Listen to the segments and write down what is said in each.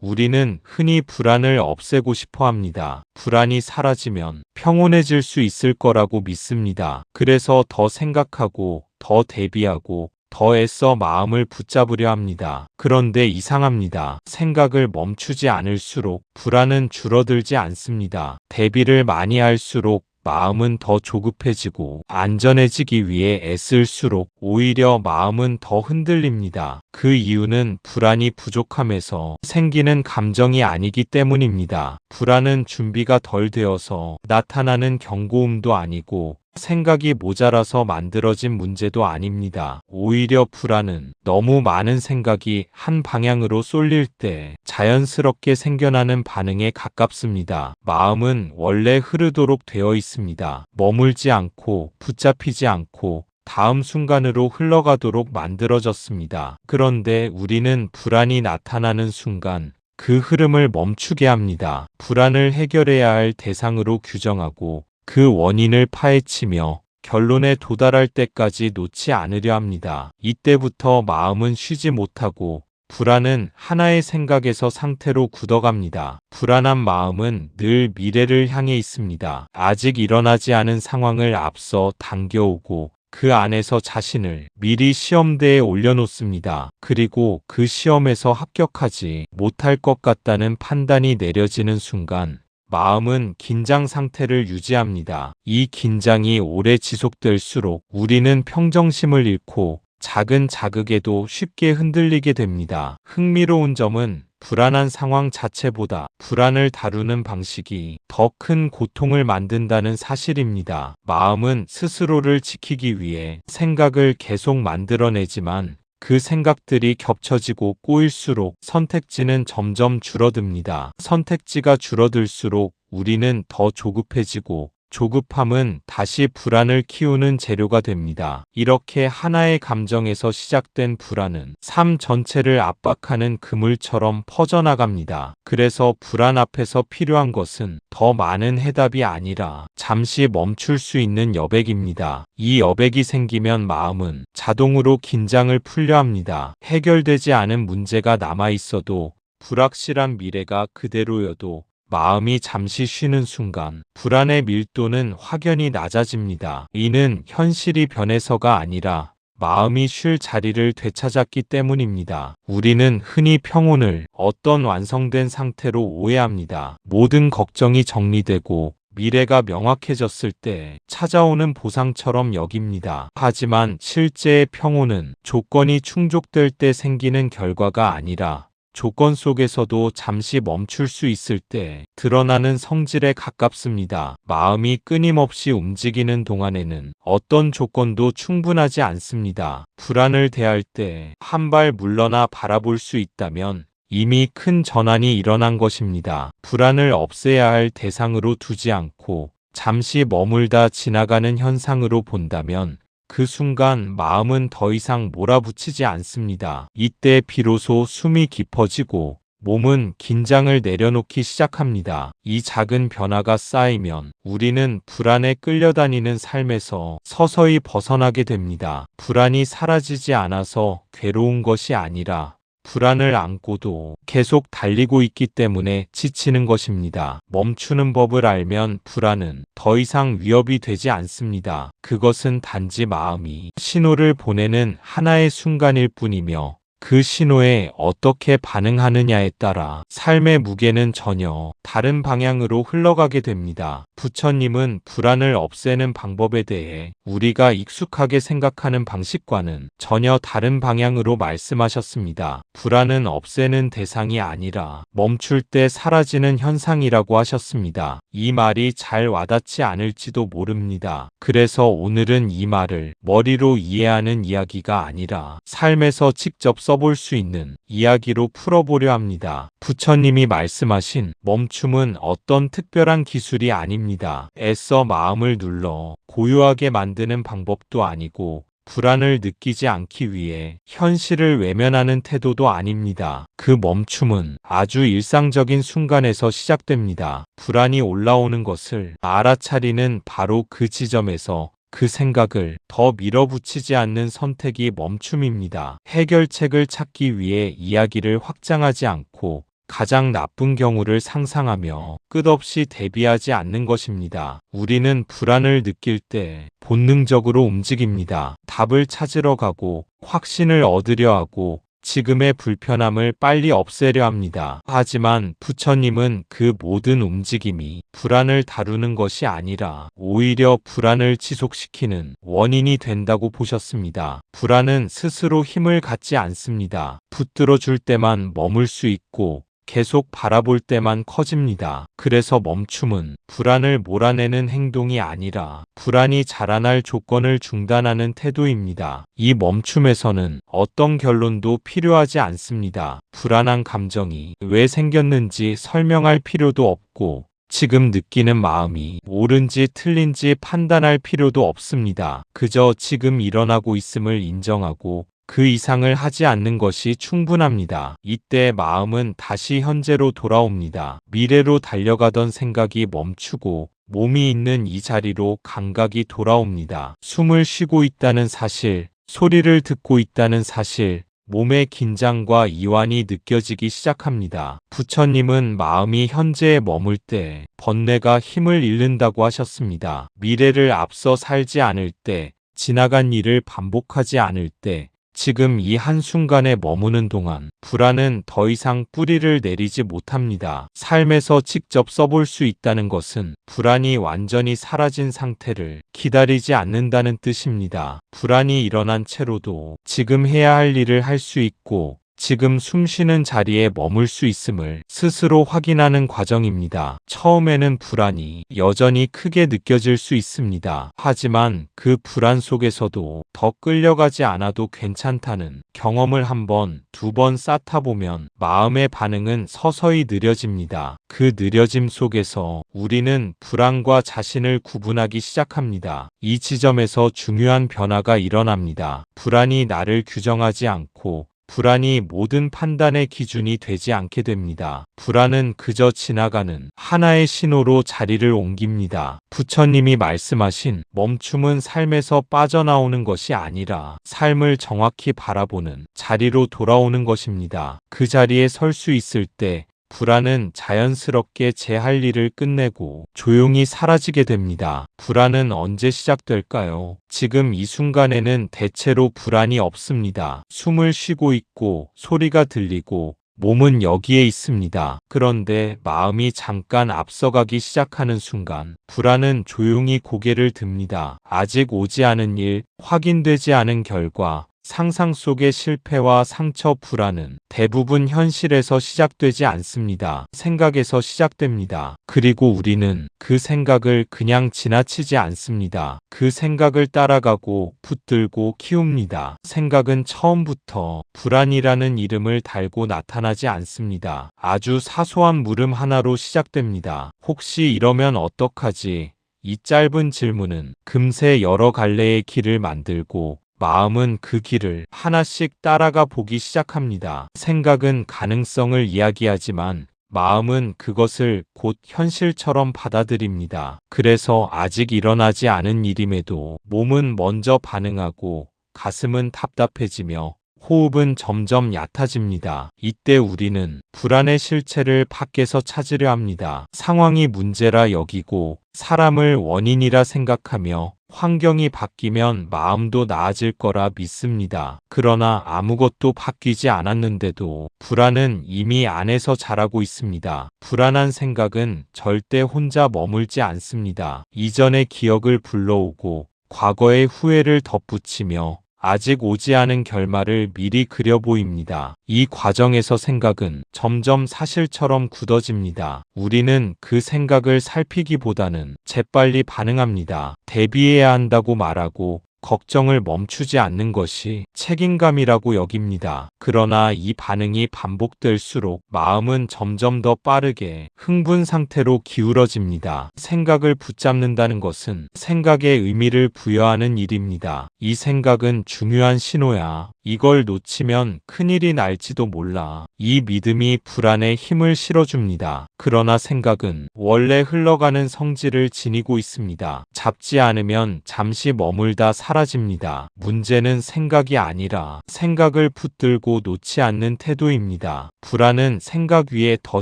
우리는 흔히 불안을 없애고 싶어 합니다. 불안이 사라지면 평온해질 수 있을 거라고 믿습니다. 그래서 더 생각하고, 더 대비하고, 더 애써 마음을 붙잡으려 합니다. 그런데 이상합니다. 생각을 멈추지 않을수록 불안은 줄어들지 않습니다. 대비를 많이 할수록 마음은 더 조급해지고 안전해지기 위해 애쓸수록 오히려 마음은 더 흔들립니다. 그 이유는 불안이 부족함에서 생기는 감정이 아니기 때문입니다. 불안은 준비가 덜 되어서 나타나는 경고음도 아니고 생각이 모자라서 만들어진 문제도 아닙니다. 오히려 불안은 너무 많은 생각이 한 방향으로 쏠릴 때 자연스럽게 생겨나는 반응에 가깝습니다. 마음은 원래 흐르도록 되어 있습니다. 머물지 않고 붙잡히지 않고 다음 순간으로 흘러가도록 만들어졌습니다. 그런데 우리는 불안이 나타나는 순간 그 흐름을 멈추게 합니다. 불안을 해결해야 할 대상으로 규정하고 그 원인을 파헤치며 결론에 도달할 때까지 놓지 않으려 합니다. 이때부터 마음은 쉬지 못하고 불안은 하나의 생각에서 상태로 굳어갑니다. 불안한 마음은 늘 미래를 향해 있습니다. 아직 일어나지 않은 상황을 앞서 당겨오고 그 안에서 자신을 미리 시험대에 올려놓습니다. 그리고 그 시험에서 합격하지 못할 것 같다는 판단이 내려지는 순간 마음은 긴장 상태를 유지합니다. 이 긴장이 오래 지속될수록 우리는 평정심을 잃고 작은 자극에도 쉽게 흔들리게 됩니다. 흥미로운 점은 불안한 상황 자체보다 불안을 다루는 방식이 더 큰 고통을 만든다는 사실입니다. 마음은 스스로를 지키기 위해 생각을 계속 만들어내지만 그 생각들이 겹쳐지고 꼬일수록 선택지는 점점 줄어듭니다. 선택지가 줄어들수록 우리는 더 조급해지고 조급함은 다시 불안을 키우는 재료가 됩니다. 이렇게 하나의 감정에서 시작된 불안은 삶 전체를 압박하는 그물처럼 퍼져나갑니다. 그래서 불안 앞에서 필요한 것은 더 많은 해답이 아니라 잠시 멈출 수 있는 여백입니다. 이 여백이 생기면 마음은 자동으로 긴장을 풀려 합니다. 해결되지 않은 문제가 남아있어도 불확실한 미래가 그대로여도 마음이 잠시 쉬는 순간 불안의 밀도는 확연히 낮아집니다. 이는 현실이 변해서가 아니라 마음이 쉴 자리를 되찾았기 때문입니다. 우리는 흔히 평온을 어떤 완성된 상태로 오해합니다. 모든 걱정이 정리되고 미래가 명확해졌을 때 찾아오는 보상처럼 여깁니다. 하지만 실제의 평온은 조건이 충족될 때 생기는 결과가 아니라 조건 속에서도 잠시 멈출 수 있을 때 드러나는 성질에 가깝습니다. 마음이 끊임없이 움직이는 동안에는 어떤 조건도 충분하지 않습니다. 불안을 대할 때 한 발 물러나 바라볼 수 있다면 이미 큰 전환이 일어난 것입니다. 불안을 없애야 할 대상으로 두지 않고 잠시 머물다 지나가는 현상으로 본다면 그 순간 마음은 더 이상 몰아붙이지 않습니다. 이때 비로소 숨이 깊어지고 몸은 긴장을 내려놓기 시작합니다. 이 작은 변화가 쌓이면 우리는 불안에 끌려다니는 삶에서 서서히 벗어나게 됩니다. 불안이 사라지지 않아서 괴로운 것이 아니라 불안을 안고도 계속 달리고 있기 때문에 지치는 것입니다. 멈추는 법을 알면 불안은 더 이상 위협이 되지 않습니다. 그것은 단지 마음이 신호를 보내는 하나의 순간일 뿐이며 그 신호에 어떻게 반응하느냐에 따라 삶의 무게는 전혀 다른 방향으로 흘러가게 됩니다. 부처님은 불안을 없애는 방법에 대해 우리가 익숙하게 생각하는 방식과는 전혀 다른 방향으로 말씀하셨습니다. 불안은 없애는 대상이 아니라 멈출 때 사라지는 현상이라고 하셨습니다. 이 말이 잘 와닿지 않을지도 모릅니다. 그래서 오늘은 이 말을 머리로 이해하는 이야기가 아니라 삶에서 직접 써볼 수 있는 이야기로 풀어보려 합니다. 부처님이 말씀하신 멈춤은 어떤 특별한 기술이 아닙니다. 애써 마음을 눌러 고요하게 만드는 방법도 아니고 불안을 느끼지 않기 위해 현실을 외면하는 태도도 아닙니다. 그 멈춤은 아주 일상적인 순간에서 시작됩니다. 불안이 올라오는 것을 알아차리는 바로 그 지점에서 그 생각을 더 밀어붙이지 않는 선택이 멈춤입니다. 해결책을 찾기 위해 이야기를 확장하지 않고 가장 나쁜 경우를 상상하며 끝없이 대비하지 않는 것입니다. 우리는 불안을 느낄 때 본능적으로 움직입니다. 답을 찾으러 가고 확신을 얻으려 하고 지금의 불편함을 빨리 없애려 합니다. 하지만 부처님은 그 모든 움직임이 불안을 다루는 것이 아니라 오히려 불안을 지속시키는 원인이 된다고 보셨습니다. 불안은 스스로 힘을 갖지 않습니다. 붙들어 줄 때만 머물 수 있고 계속 바라볼 때만 커집니다. 그래서 멈춤은 불안을 몰아내는 행동이 아니라 불안이 자라날 조건을 중단하는 태도입니다. 이 멈춤에서는 어떤 결론도 필요하지 않습니다. 불안한 감정이 왜 생겼는지 설명할 필요도 없고 지금 느끼는 마음이 옳은지 틀린지 판단할 필요도 없습니다. 그저 지금 일어나고 있음을 인정하고 그 이상을 하지 않는 것이 충분합니다. 이때 마음은 다시 현재로 돌아옵니다. 미래로 달려가던 생각이 멈추고 몸이 있는 이 자리로 감각이 돌아옵니다. 숨을 쉬고 있다는 사실, 소리를 듣고 있다는 사실, 몸의 긴장과 이완이 느껴지기 시작합니다. 부처님은 마음이 현재에 머물 때 번뇌가 힘을 잃는다고 하셨습니다. 미래를 앞서 살지 않을 때, 지나간 일을 반복하지 않을 때, 지금 이 한순간에 머무는 동안 불안은 더 이상 뿌리를 내리지 못합니다. 삶에서 직접 써볼 수 있다는 것은 불안이 완전히 사라진 상태를 기다리지 않는다는 뜻입니다. 불안이 일어난 채로도 지금 해야 할 일을 할 수 있고 지금 숨쉬는 자리에 머물 수 있음을 스스로 확인하는 과정입니다. 처음에는 불안이 여전히 크게 느껴질 수 있습니다. 하지만 그 불안 속에서도 더 끌려가지 않아도 괜찮다는 경험을 한 번, 두 번 쌓다 보면 마음의 반응은 서서히 느려집니다. 그 느려짐 속에서 우리는 불안과 자신을 구분하기 시작합니다. 이 지점에서 중요한 변화가 일어납니다. 불안이 나를 규정하지 않고 불안이 모든 판단의 기준이 되지 않게 됩니다. 불안은 그저 지나가는 하나의 신호로 자리를 옮깁니다. 부처님이 말씀하신 멈춤은 삶에서 빠져나오는 것이 아니라 삶을 정확히 바라보는 자리로 돌아오는 것입니다. 그 자리에 설 수 있을 때 불안은 자연스럽게 제 할 일을 끝내고 조용히 사라지게 됩니다. 불안은 언제 시작될까요? 지금 이 순간에는 대체로 불안이 없습니다. 숨을 쉬고 있고 소리가 들리고 몸은 여기에 있습니다. 그런데 마음이 잠깐 앞서가기 시작하는 순간 불안은 조용히 고개를 듭니다. 아직 오지 않은 일, 확인되지 않은 결과, 상상 속의 실패와 상처, 불안은 대부분 현실에서 시작되지 않습니다. 생각에서 시작됩니다. 그리고 우리는 그 생각을 그냥 지나치지 않습니다. 그 생각을 따라가고 붙들고 키웁니다. 생각은 처음부터 불안이라는 이름을 달고 나타나지 않습니다. 아주 사소한 물음 하나로 시작됩니다. 혹시 이러면 어떡하지? 이 짧은 질문은 금세 여러 갈래의 길을 만들고 마음은 그 길을 하나씩 따라가 보기 시작합니다. 생각은 가능성을 이야기하지만 마음은 그것을 곧 현실처럼 받아들입니다. 그래서 아직 일어나지 않은 일임에도 몸은 먼저 반응하고 가슴은 답답해지며 호흡은 점점 얕아집니다. 이때 우리는 불안의 실체를 밖에서 찾으려 합니다. 상황이 문제라 여기고 사람을 원인이라 생각하며 환경이 바뀌면 마음도 나아질 거라 믿습니다. 그러나 아무것도 바뀌지 않았는데도 불안은 이미 안에서 자라고 있습니다. 불안한 생각은 절대 혼자 머물지 않습니다. 이전의 기억을 불러오고 과거의 후회를 덧붙이며 아직 오지 않은 결말을 미리 그려 보입니다. 이 과정에서 생각은 점점 사실처럼 굳어집니다. 우리는 그 생각을 살피기보다는 재빨리 반응합니다. 대비해야 한다고 말하고 걱정을 멈추지 않는 것이 책임감이라고 여깁니다. 그러나 이 반응이 반복될수록 마음은 점점 더 빠르게 흥분 상태로 기울어집니다. 생각을 붙잡는다는 것은 생각에 의미를 부여하는 일입니다. 이 생각은 중요한 신호야. 이걸 놓치면 큰일이 날지도 몰라. 이 믿음이 불안에 힘을 실어줍니다. 그러나 생각은 원래 흘러가는 성질을 지니고 있습니다. 잡지 않으면 잠시 머물다 사라집니다. 문제는 생각이 아니라 생각을 붙들고 놓지 않는 태도입니다. 불안은 생각 위에 더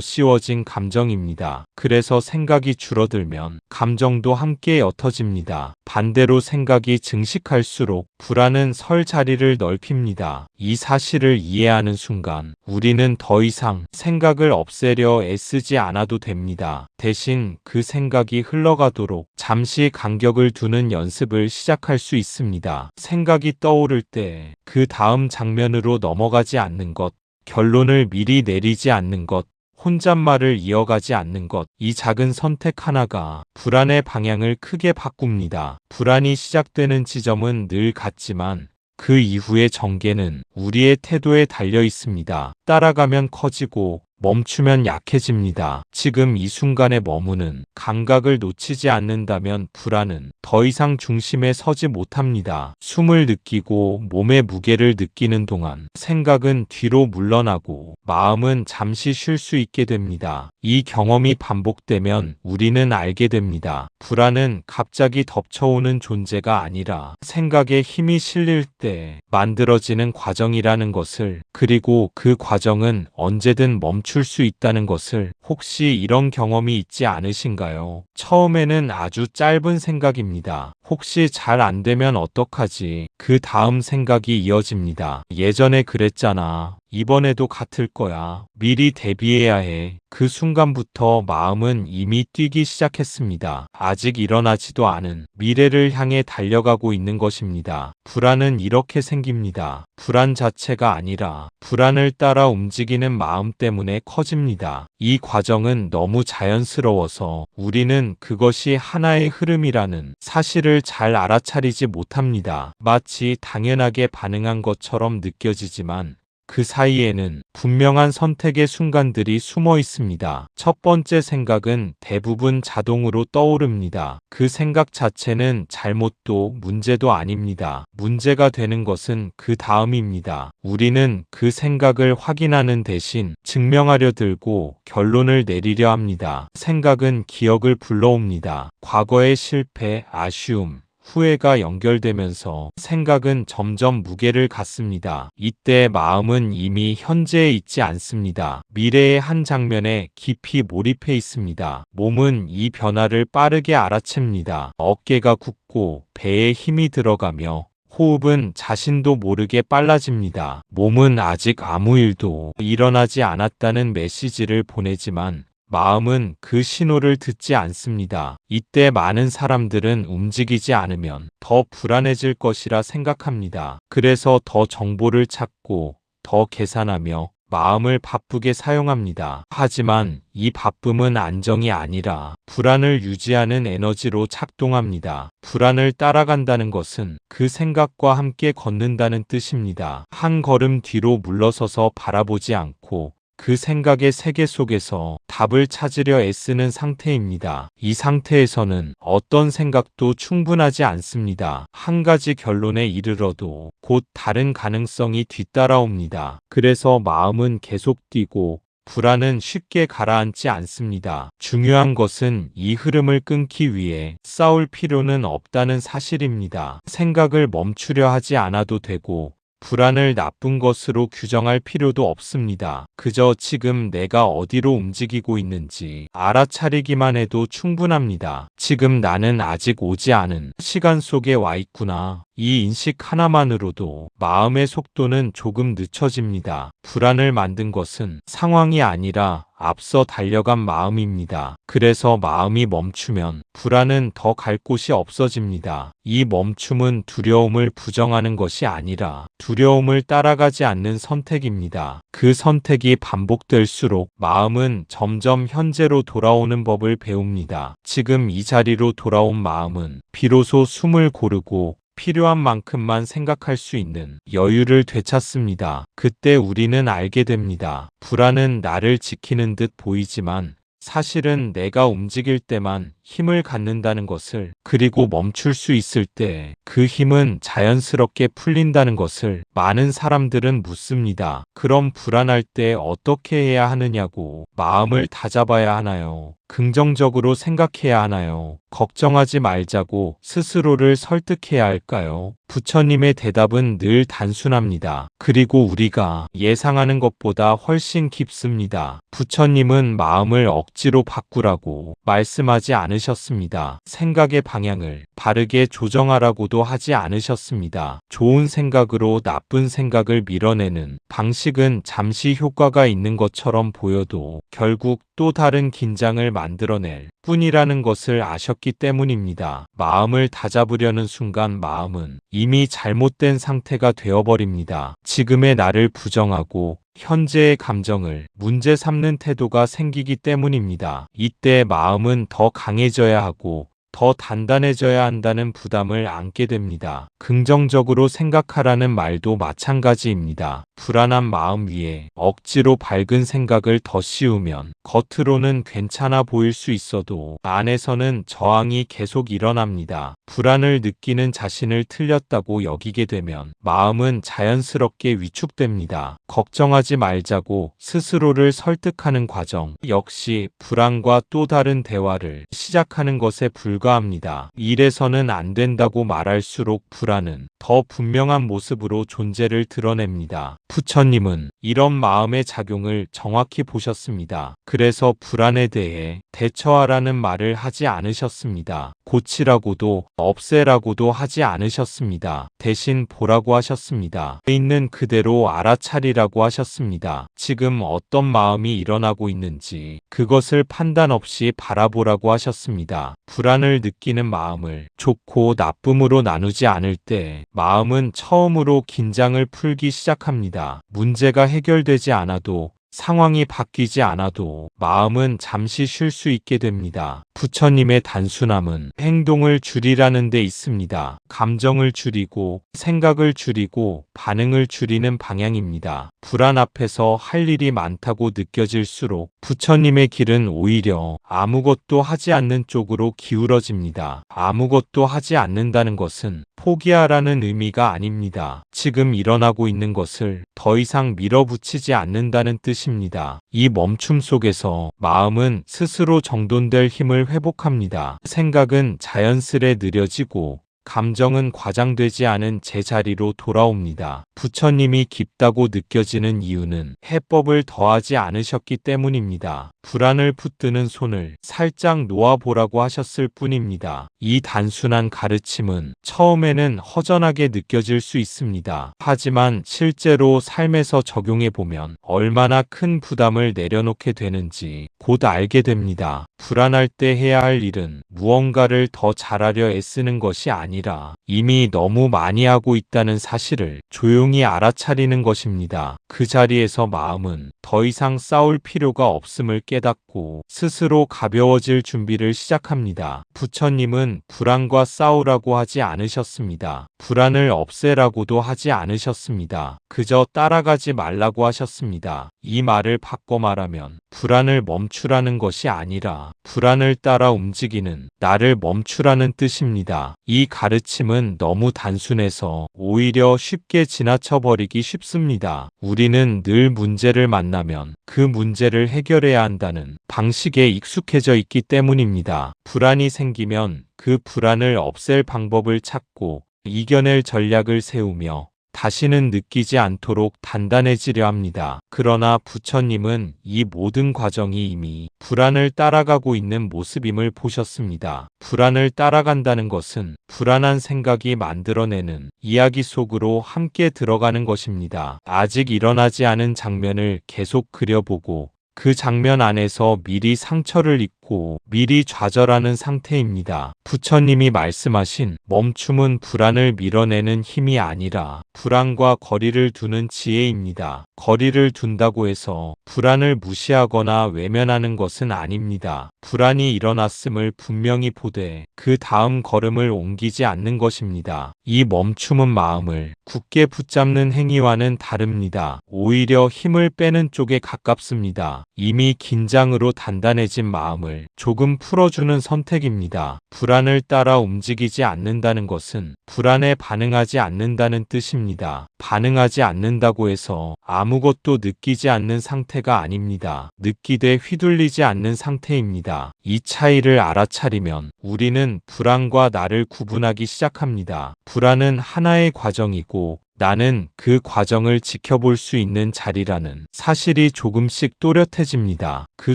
씌워진 감정입니다. 그래서 생각이 줄어들면 감정도 함께 옅어집니다. 반대로 생각이 증식할수록 불안은 설 자리를 넓힙니다. 이 사실을 이해하는 순간 우리는 더 이상 생각을 없애려 애쓰지 않아도 됩니다. 대신 그 생각이 흘러가도록 잠시 간격을 두는 연습을 시작할 수 있습니다. 생각이 떠오를 때 그 다음 장면으로 넘어가지 않는 것, 결론을 미리 내리지 않는 것, 혼잣말을 이어가지 않는 것, 이 작은 선택 하나가 불안의 방향을 크게 바꿉니다. 불안이 시작되는 지점은 늘 같지만 그 이후의 전개는 우리의 태도에 달려 있습니다. 따라가면 커지고 멈추면 약해집니다. 지금 이 순간에 머무는 감각을 놓치지 않는다면 불안은 더 이상 중심에 서지 못합니다. 숨을 느끼고 몸의 무게를 느끼는 동안 생각은 뒤로 물러나고 마음은 잠시 쉴 수 있게 됩니다. 이 경험이 반복되면 우리는 알게 됩니다. 불안은 갑자기 덮쳐오는 존재가 아니라 생각에 힘이 실릴 때 만들어지는 과정이라는 것을, 그리고 그 과정은 언제든 멈출 수 있다는 것을. 혹시 이런 경험이 있지 않으신가요? 처음에는 아주 짧은 생각입니다. 혹시 잘 안 되면 어떡하지? 그 다음 생각이 이어집니다. 예전에 그랬잖아. 이번에도 같을 거야. 미리 대비해야 해. 그 순간부터 마음은 이미 뛰기 시작했습니다. 아직 일어나지도 않은 미래를 향해 달려가고 있는 것입니다. 불안은 이렇게 생깁니다. 불안 자체가 아니라 불안을 따라 움직이는 마음 때문에 커집니다. 이 과정은 너무 자연스러워서 우리는 그것이 하나의 흐름이라는 사실을 잘 알아차리지 못합니다. 마치 당연하게 반응한 것처럼 느껴지지만 그 사이에는 분명한 선택의 순간들이 숨어 있습니다. 첫 번째 생각은 대부분 자동으로 떠오릅니다. 그 생각 자체는 잘못도 문제도 아닙니다. 문제가 되는 것은 그 다음입니다. 우리는 그 생각을 확인하는 대신 증명하려 들고 결론을 내리려 합니다. 생각은 기억을 불러옵니다. 과거의 실패, 아쉬움, 후회가 연결되면서 생각은 점점 무게를 갖습니다. 이때 마음은 이미 현재에 있지 않습니다. 미래의 한 장면에 깊이 몰입해 있습니다. 몸은 이 변화를 빠르게 알아챕니다. 어깨가 굳고 배에 힘이 들어가며 호흡은 자신도 모르게 빨라집니다. 몸은 아직 아무 일도 일어나지 않았다는 메시지를 보내지만 마음은 그 신호를 듣지 않습니다. 이때 많은 사람들은 움직이지 않으면 더 불안해질 것이라 생각합니다. 그래서 더 정보를 찾고 더 계산하며 마음을 바쁘게 사용합니다. 하지만 이 바쁨은 안정이 아니라 불안을 유지하는 에너지로 작동합니다. 불안을 따라간다는 것은 그 생각과 함께 걷는다는 뜻입니다. 한 걸음 뒤로 물러서서 바라보지 않고 그 생각의 세계 속에서 답을 찾으려 애쓰는 상태입니다. 이 상태에서는 어떤 생각도 충분하지 않습니다. 한 가지 결론에 이르러도 곧 다른 가능성이 뒤따라옵니다. 그래서 마음은 계속 뛰고 불안은 쉽게 가라앉지 않습니다. 중요한 것은 이 흐름을 끊기 위해 싸울 필요는 없다는 사실입니다. 생각을 멈추려 하지 않아도 되고 불안을 나쁜 것으로 규정할 필요도 없습니다. 그저 지금 내가 어디로 움직이고 있는지 알아차리기만 해도 충분합니다. 지금 나는 아직 오지 않은 시간 속에 와 있구나. 이 인식 하나만으로도 마음의 속도는 조금 늦춰집니다. 불안을 만든 것은 상황이 아니라 앞서 달려간 마음입니다. 그래서 마음이 멈추면 불안은 더 갈 곳이 없어집니다. 이 멈춤은 두려움을 부정하는 것이 아니라 두려움을 따라가지 않는 선택입니다. 그 선택이 반복될수록 마음은 점점 현재로 돌아오는 법을 배웁니다. 지금 이 자리로 돌아온 마음은 비로소 숨을 고르고 필요한 만큼만 생각할 수 있는 여유를 되찾습니다. 그때 우리는 알게 됩니다. 불안은 나를 지키는 듯 보이지만 사실은 내가 움직일 때만 힘을 갖는다는 것을, 그리고 멈출 수 있을 때 그 힘은 자연스럽게 풀린다는 것을 많은 사람들은 묻습니다. 그럼 불안할 때 어떻게 해야 하느냐고. 마음을 다잡아야 하나요? 긍정적으로 생각해야 하나요? 걱정하지 말자고 스스로를 설득해야 할까요? 부처님의 대답은 늘 단순합니다. 그리고 우리가 예상하는 것보다 훨씬 깊습니다. 부처님은 마음을 억지로 바꾸라고 말씀하지 않으셨습니다. 생각의 방향을 바르게 조정하라고도 하지 않으셨습니다. 좋은 생각으로 나쁜 생각을 밀어내는 방식은 잠시 효과가 있는 것처럼 보여도 결국 또 다른 긴장을 만들어낼 뿐이라는 것을 아셨기 때문입니다. 마음을 다잡으려는 순간 마음은 이미 잘못된 상태가 되어버립니다. 지금의 나를 부정하고 현재의 감정을 문제 삼는 태도가 생기기 때문입니다. 이때 마음은 더 강해져야 하고 더 단단해져야 한다는 부담을 안게 됩니다. 긍정적으로 생각하라는 말도 마찬가지입니다. 불안한 마음 위에 억지로 밝은 생각을 더 씌우면 겉으로는 괜찮아 보일 수 있어도 안에서는 저항이 계속 일어납니다. 불안을 느끼는 자신을 틀렸다고 여기게 되면 마음은 자연스럽게 위축됩니다. 걱정하지 말자고 스스로를 설득하는 과정 역시 불안과 또 다른 대화를 시작하는 것에 불과합니다. 이래서는 안 된다고 말할수록 불안은 더 분명한 모습으로 존재를 드러냅니다. 부처님은 이런 마음의 작용을 정확히 보셨습니다. 그래서 불안에 대해 대처하라는 말을 하지 않으셨습니다. 고치라고도 없애라고도 하지 않으셨습니다. 대신 보라고 하셨습니다. 있는 그대로 알아차리라고 하셨습니다. 지금 어떤 마음이 일어나고 있는지 그것을 판단 없이 바라보라고 하셨습니다. 불안을 느끼는 마음을 좋고 나쁨으로 나누지 않을 때 마음은 처음으로 긴장을 풀기 시작합니다. 문제가 해결되지 않아도 상황이 바뀌지 않아도 마음은 잠시 쉴 수 있게 됩니다. 부처님의 단순함은 행동을 줄이라는 데 있습니다. 감정을 줄이고 생각을 줄이고 반응을 줄이는 방향입니다. 불안 앞에서 할 일이 많다고 느껴질수록 부처님의 길은 오히려 아무것도 하지 않는 쪽으로 기울어집니다. 아무것도 하지 않는다는 것은 포기하라는 의미가 아닙니다. 지금 일어나고 있는 것을 더 이상 밀어붙이지 않는다는 뜻입니다. 이 멈춤 속에서 마음은 스스로 정돈될 힘을 회복합니다. 생각은 자연스레 느려지고 감정은 과장되지 않은 제자리로 돌아옵니다. 부처님이 깊다고 느껴지는 이유는 해법을 더하지 않으셨기 때문입니다. 불안을 붙드는 손을 살짝 놓아보라고 하셨을 뿐입니다. 이 단순한 가르침은 처음에는 허전하게 느껴질 수 있습니다. 하지만 실제로 삶에서 적용해보면 얼마나 큰 부담을 내려놓게 되는지 곧 알게 됩니다. 불안할 때 해야 할 일은 무언가를 더 잘하려 애쓰는 것이 아니라 이미 너무 많이 하고 있다는 사실을 조용히 알아차리는 것입니다. 그 자리에서 마음은 더 이상 싸울 필요가 없음을 깨닫고 스스로 가벼워질 준비를 시작합니다. 부처님은 불안과 싸우라고 하지 않으셨습니다. 불안을 없애라고도 하지 않으셨습니다. 그저 따라가지 말라고 하셨습니다. 이 말을 바꿔 말하면 불안을 멈추라는 것이 아니라 불안을 따라 움직이는 나를 멈추라는 뜻입니다. 이 가르침은 너무 단순해서 오히려 쉽게 지나쳐버리기 쉽습니다. 우리는 늘 문제를 만나면 그 문제를 해결해야 한다는 방식에 익숙해져 있기 때문입니다. 불안이 생기면 그 불안을 없앨 방법을 찾고 이겨낼 전략을 세우며 다시는 느끼지 않도록 단단해지려 합니다. 그러나 부처님은 이 모든 과정이 이미 불안을 따라가고 있는 모습임을 보셨습니다. 불안을 따라간다는 것은 불안한 생각이 만들어내는 이야기 속으로 함께 들어가는 것입니다. 아직 일어나지 않은 장면을 계속 그려보고 그 장면 안에서 미리 상처를 입고 미리 좌절하는 상태입니다. 부처님이 말씀하신 멈춤은 불안을 밀어내는 힘이 아니라 불안과 거리를 두는 지혜입니다. 거리를 둔다고 해서 불안을 무시하거나 외면하는 것은 아닙니다. 불안이 일어났음을 분명히 보되 그 다음 걸음을 옮기지 않는 것입니다. 이 멈춤은 마음을 굳게 붙잡는 행위와는 다릅니다. 오히려 힘을 빼는 쪽에 가깝습니다. 이미 긴장으로 단단해진 마음을 불안을 조금 풀어주는 선택입니다. 불안을 따라 움직이지 않는다는 것은 불안에 반응하지 않는다는 뜻입니다. 반응하지 않는다고 해서 아무것도 느끼지 않는 상태가 아닙니다. 느끼되 휘둘리지 않는 상태입니다. 이 차이를 알아차리면 우리는 불안과 나를 구분하기 시작합니다. 불안은 하나의 과정이고 나는 그 과정을 지켜볼 수 있는 자리라는 사실이 조금씩 또렷해집니다. 그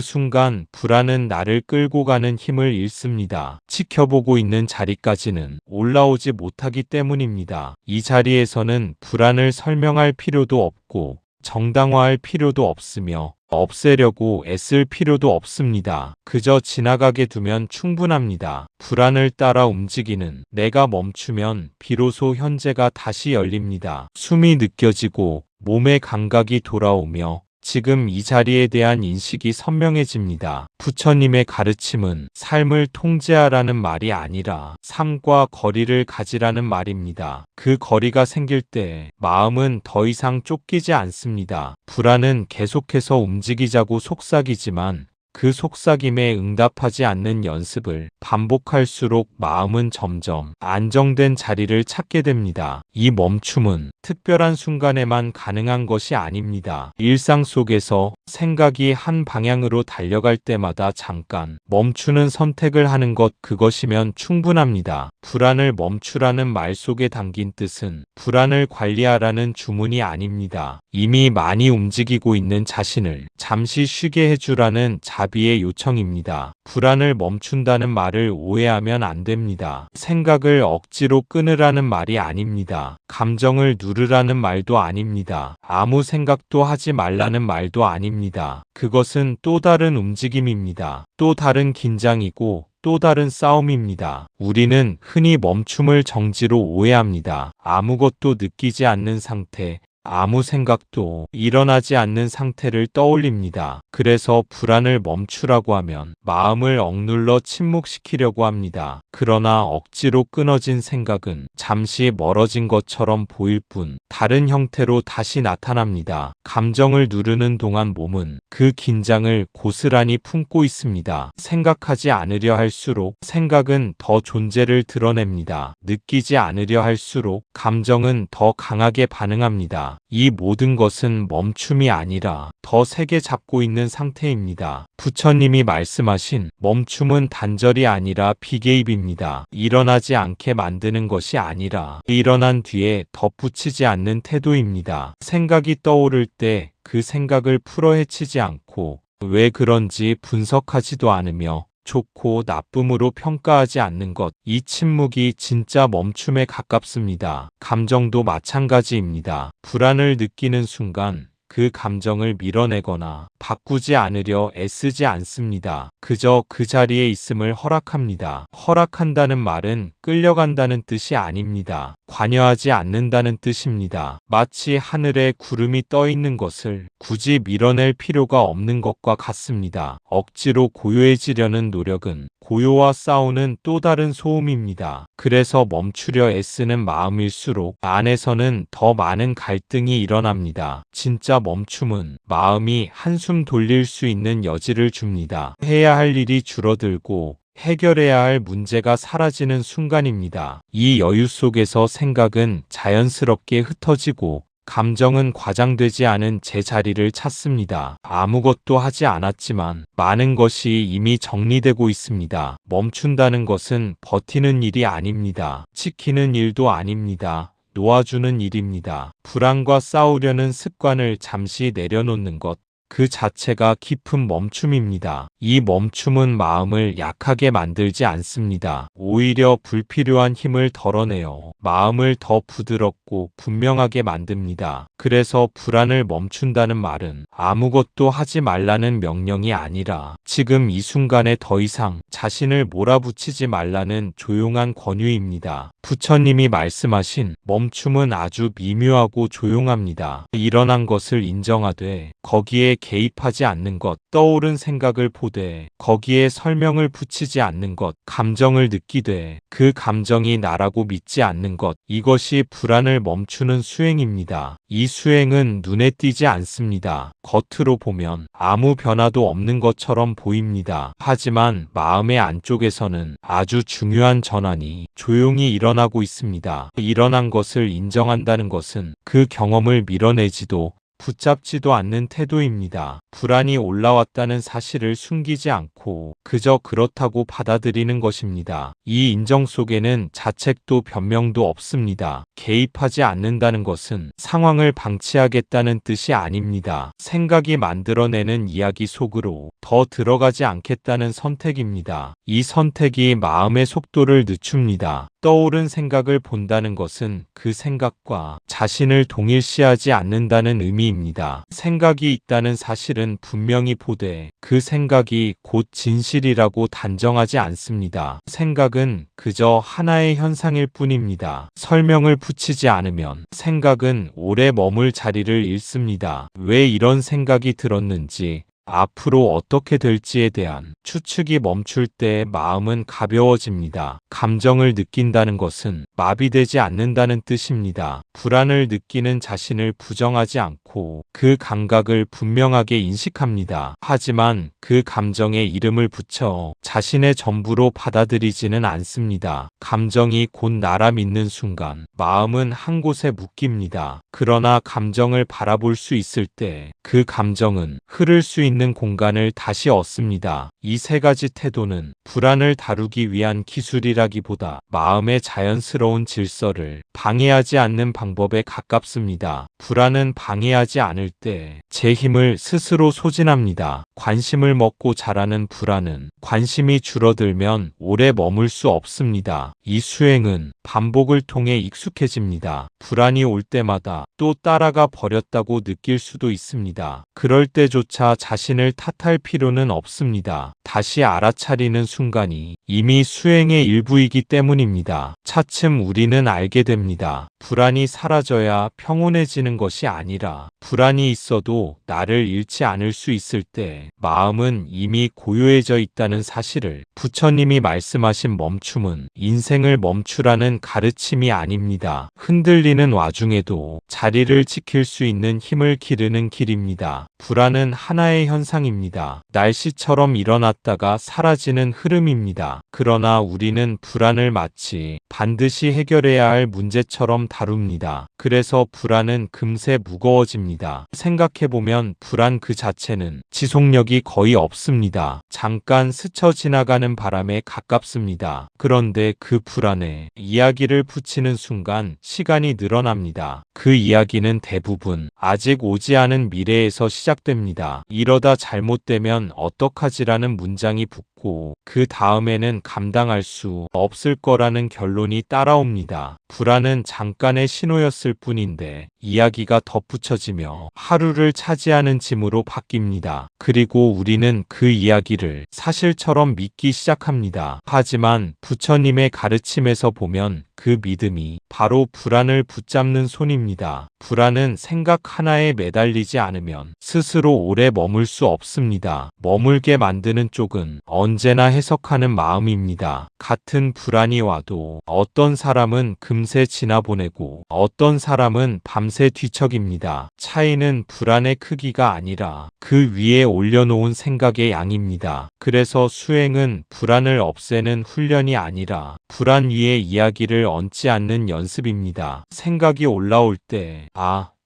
순간 불안은 나를 끌고 가는 힘을 잃습니다. 지켜보고 있는 자리까지는 올라오지 못하기 때문입니다. 이 자리에서는 불안을 설명할 필요도 없고 정당화할 필요도 없으며 없애려고 애쓸 필요도 없습니다. 그저 지나가게 두면 충분합니다. 불안을 따라 움직이는 내가 멈추면 비로소 현재가 다시 열립니다. 숨이 느껴지고 몸의 감각이 돌아오며 지금 이 자리에 대한 인식이 선명해집니다. 부처님의 가르침은 삶을 통제하라는 말이 아니라 삶과 거리를 가지라는 말입니다. 그 거리가 생길 때 마음은 더 이상 쫓기지 않습니다. 불안은 계속해서 움직이자고 속삭이지만 그 속삭임에 응답하지 않는 연습을 반복할수록 마음은 점점 안정된 자리를 찾게 됩니다. 이 멈춤은 특별한 순간에만 가능한 것이 아닙니다. 일상 속에서 생각이 한 방향으로 달려갈 때마다 잠깐 멈추는 선택을 하는 것, 그것이면 충분합니다. 불안을 멈추라는 말 속에 담긴 뜻은 불안을 관리하라는 주문이 아닙니다. 이미 많이 움직이고 있는 자신을 잠시 쉬게 해주라는 자비의 요청입니다. 불안을 멈춘다는 말을 오해하면 안 됩니다. 생각을 억지로 끊으라는 말이 아닙니다. 감정을 누르라는 말도 아닙니다. 아무 생각도 하지 말라는 말도 아닙니다. 그것은 또 다른 움직임입니다. 또 다른 긴장이고 또 다른 싸움입니다. 우리는 흔히 멈춤을 정지로 오해합니다. 아무것도 느끼지 않는 상태, 아무 생각도 일어나지 않는 상태를 떠올립니다. 그래서 불안을 멈추라고 하면 마음을 억눌러 침묵시키려고 합니다. 그러나 억지로 끊어진 생각은 잠시 멀어진 것처럼 보일 뿐 다른 형태로 다시 나타납니다. 감정을 누르는 동안 몸은 그 긴장을 고스란히 품고 있습니다. 생각하지 않으려 할수록 생각은 더 존재를 드러냅니다. 느끼지 않으려 할수록 감정은 더 강하게 반응합니다. 이 모든 것은 멈춤이 아니라 더 세게 잡고 있는 상태입니다. 부처님이 말씀하신 멈춤은 단절이 아니라 비개입입니다. 일어나지 않게 만드는 것이 아니라 일어난 뒤에 덧붙이지 않는 태도입니다. 생각이 떠오를 때 그 생각을 풀어 헤치지 않고 왜 그런지 분석하지도 않으며 좋고 나쁨으로 평가하지 않는 것, 이 침묵이 진짜 멈춤에 가깝습니다. 감정도 마찬가지입니다. 불안을 느끼는 순간 그 감정을 밀어내거나 바꾸지 않으려 애쓰지 않습니다. 그저 그 자리에 있음을 허락합니다. 허락한다는 말은 끌려간다는 뜻이 아닙니다. 관여하지 않는다는 뜻입니다. 마치 하늘에 구름이 떠 있는 것을 굳이 밀어낼 필요가 없는 것과 같습니다. 억지로 고요해지려는 노력은 고요와 싸우는 또 다른 소음입니다. 그래서 멈추려 애쓰는 마음일수록 안에서는 더 많은 갈등이 일어납니다. 진짜 멈춤은 마음이 한숨 돌릴 수 있는 여지를 줍니다. 해야 할 일이 줄어들고 해결해야 할 문제가 사라지는 순간입니다. 이 여유 속에서 생각은 자연스럽게 흩어지고 감정은 과장되지 않은 제자리를 찾습니다. 아무것도 하지 않았지만 많은 것이 이미 정리되고 있습니다. 멈춘다는 것은 버티는 일이 아닙니다. 지키는 일도 아닙니다. 놓아주는 일입니다. 불안과 싸우려는 습관을 잠시 내려놓는 것, 그 자체가 깊은 멈춤입니다. 이 멈춤은 마음을 약하게 만들지 않습니다. 오히려 불필요한 힘을 덜어내어 마음을 더 부드럽고 분명하게 만듭니다. 그래서 불안을 멈춘다는 말은 아무것도 하지 말라는 명령이 아니라 지금 이 순간에 더 이상 자신을 몰아붙이지 말라는 조용한 권유입니다. 부처님이 말씀하신 멈춤은 아주 미묘하고 조용합니다. 일어난 것을 인정하되 거기에 개입하지 않는 것, 떠오른 생각을 보되 거기에 설명을 붙이지 않는 것, 감정을 느끼되 그 감정이 나라고 믿지 않는 것, 이것이 불안을 멈추는 수행입니다. 이 수행은 눈에 띄지 않습니다. 겉으로 보면 아무 변화도 없는 것처럼 보입니다. 하지만 마음의 안쪽에서는 아주 중요한 전환이 조용히 일어나고 있습니다. 일어난 것을 인정한다는 것은 그 경험을 밀어내지도 붙잡지도 않는 태도입니다. 불안이 올라왔다는 사실을 숨기지 않고 그저 그렇다고 받아들이는 것입니다. 이 인정 속에는 자책도 변명도 없습니다. 개입하지 않는다는 것은 상황을 방치하겠다는 뜻이 아닙니다. 생각이 만들어내는 이야기 속으로 더 들어가지 않겠다는 선택입니다. 이 선택이 마음의 속도를 늦춥니다. 떠오른 생각을 본다는 것은 그 생각과 자신을 동일시하지 않는다는 의미입니다. 생각이 있다는 사실은 분명히 보되 그 생각이 곧 진실이라고 단정하지 않습니다. 생각은 그저 하나의 현상일 뿐입니다. 설명을 붙이지 않으면 생각은 오래 머물 자리를 잃습니다. 왜 이런 생각이 들었는지, 앞으로 어떻게 될지에 대한 추측이 멈출 때 마음은 가벼워집니다. 감정을 느낀다는 것은 마비되지 않는다는 뜻입니다. 불안을 느끼는 자신을 부정하지 않고 그 감각을 분명하게 인식합니다. 하지만 그 감정에 이름을 붙여 자신의 전부로 받아들이지는 않습니다. 감정이 곧 나라 믿는 순간 마음은 한 곳에 묶입니다. 그러나 감정을 바라볼 수 있을 때 그 감정은 흐를 수 있는 공간을 다시 얻습니다. 이 세 가지 태도는 불안을 다루기 위한 기술이라기보다 마음의 자연스러운 질서를 방해하지 않는 방법에 가깝습니다. 불안은 방해하지 않을 때 제 힘을 스스로 소진합니다. 관심을 먹고 자라는 불안은 관심이 줄어들면 오래 머물 수 없습니다. 이 수행은 반복을 통해 익숙해집니다. 불안이 올 때마다 또 따라가 버렸다고 느낄 수도 있습니다. 그럴 때조차 자신을 탓할 필요는 없습니다. 다시 알아차리는 순간이 이미 수행의 일부이기 때문입니다. 차츰 우리는 알게 됩니다. 불안이 사라져야 평온해지는 것이 아니라 불안이 있어도 나를 잃지 않을 수 있을 때 마음은 이미 고요해져 있다는 사실을. 부처님이 말씀하신 멈춤은 인생을 멈추라는 가르침이 아닙니다. 흔들리는 와중에도 자리를 지킬 수 있는 힘을 기르는 길입니다. 불안은 하나의 현상입니다. 날씨처럼 일어났다가 사라지는 흐름입니다. 그러나 우리는 불안을 마치 반드시 해결해야 할 문제처럼 다룹니다. 그래서 불안은 금세 무거워집니다. 생각해보면 불안 그 자체는 지속력이 거의 없습니다. 잠깐 스쳐 지나가는 바람에 가깝습니다. 그런데 그 불안에 이야기를 붙이는 순간 시간이 늘어납니다. 그 이야기는 대부분 아직 오지 않은 미래에서 시작됩니다. 이러다 잘못되면 어떡하지라는 문장이 붙고 그 다음에는 감당할 수 없을 거라는 결론이 따라옵니다. 불안은 잠깐의 신호였을 뿐인데 이야기가 덧붙여지며 하루를 차지하는 짐으로 바뀝니다. 그리고 우리는 그 이야기를 사실처럼 믿기 시작합니다. 하지만 부처님의 가르침에서 보면 그 믿음이 바로 불안을 붙잡는 손입니다. 불안은 생각 하나에 매달리지 않으면 스스로 오래 머물 수 없습니다. 머물게 만드는 쪽은 언제나 해석하는 마음입니다. 같은 불안이 와도 어떤 사람은 금세 지나보내고 어떤 사람은 밤새 뒤척입니다. 차이는 불안의 크기가 아니라 그 위에 올려놓은 생각의 양입니다. 그래서 수행은 불안을 없애는 훈련이 아니라 불안 위에 이야기를 얹지 않는 연습입니다. 생각이 올라올 때,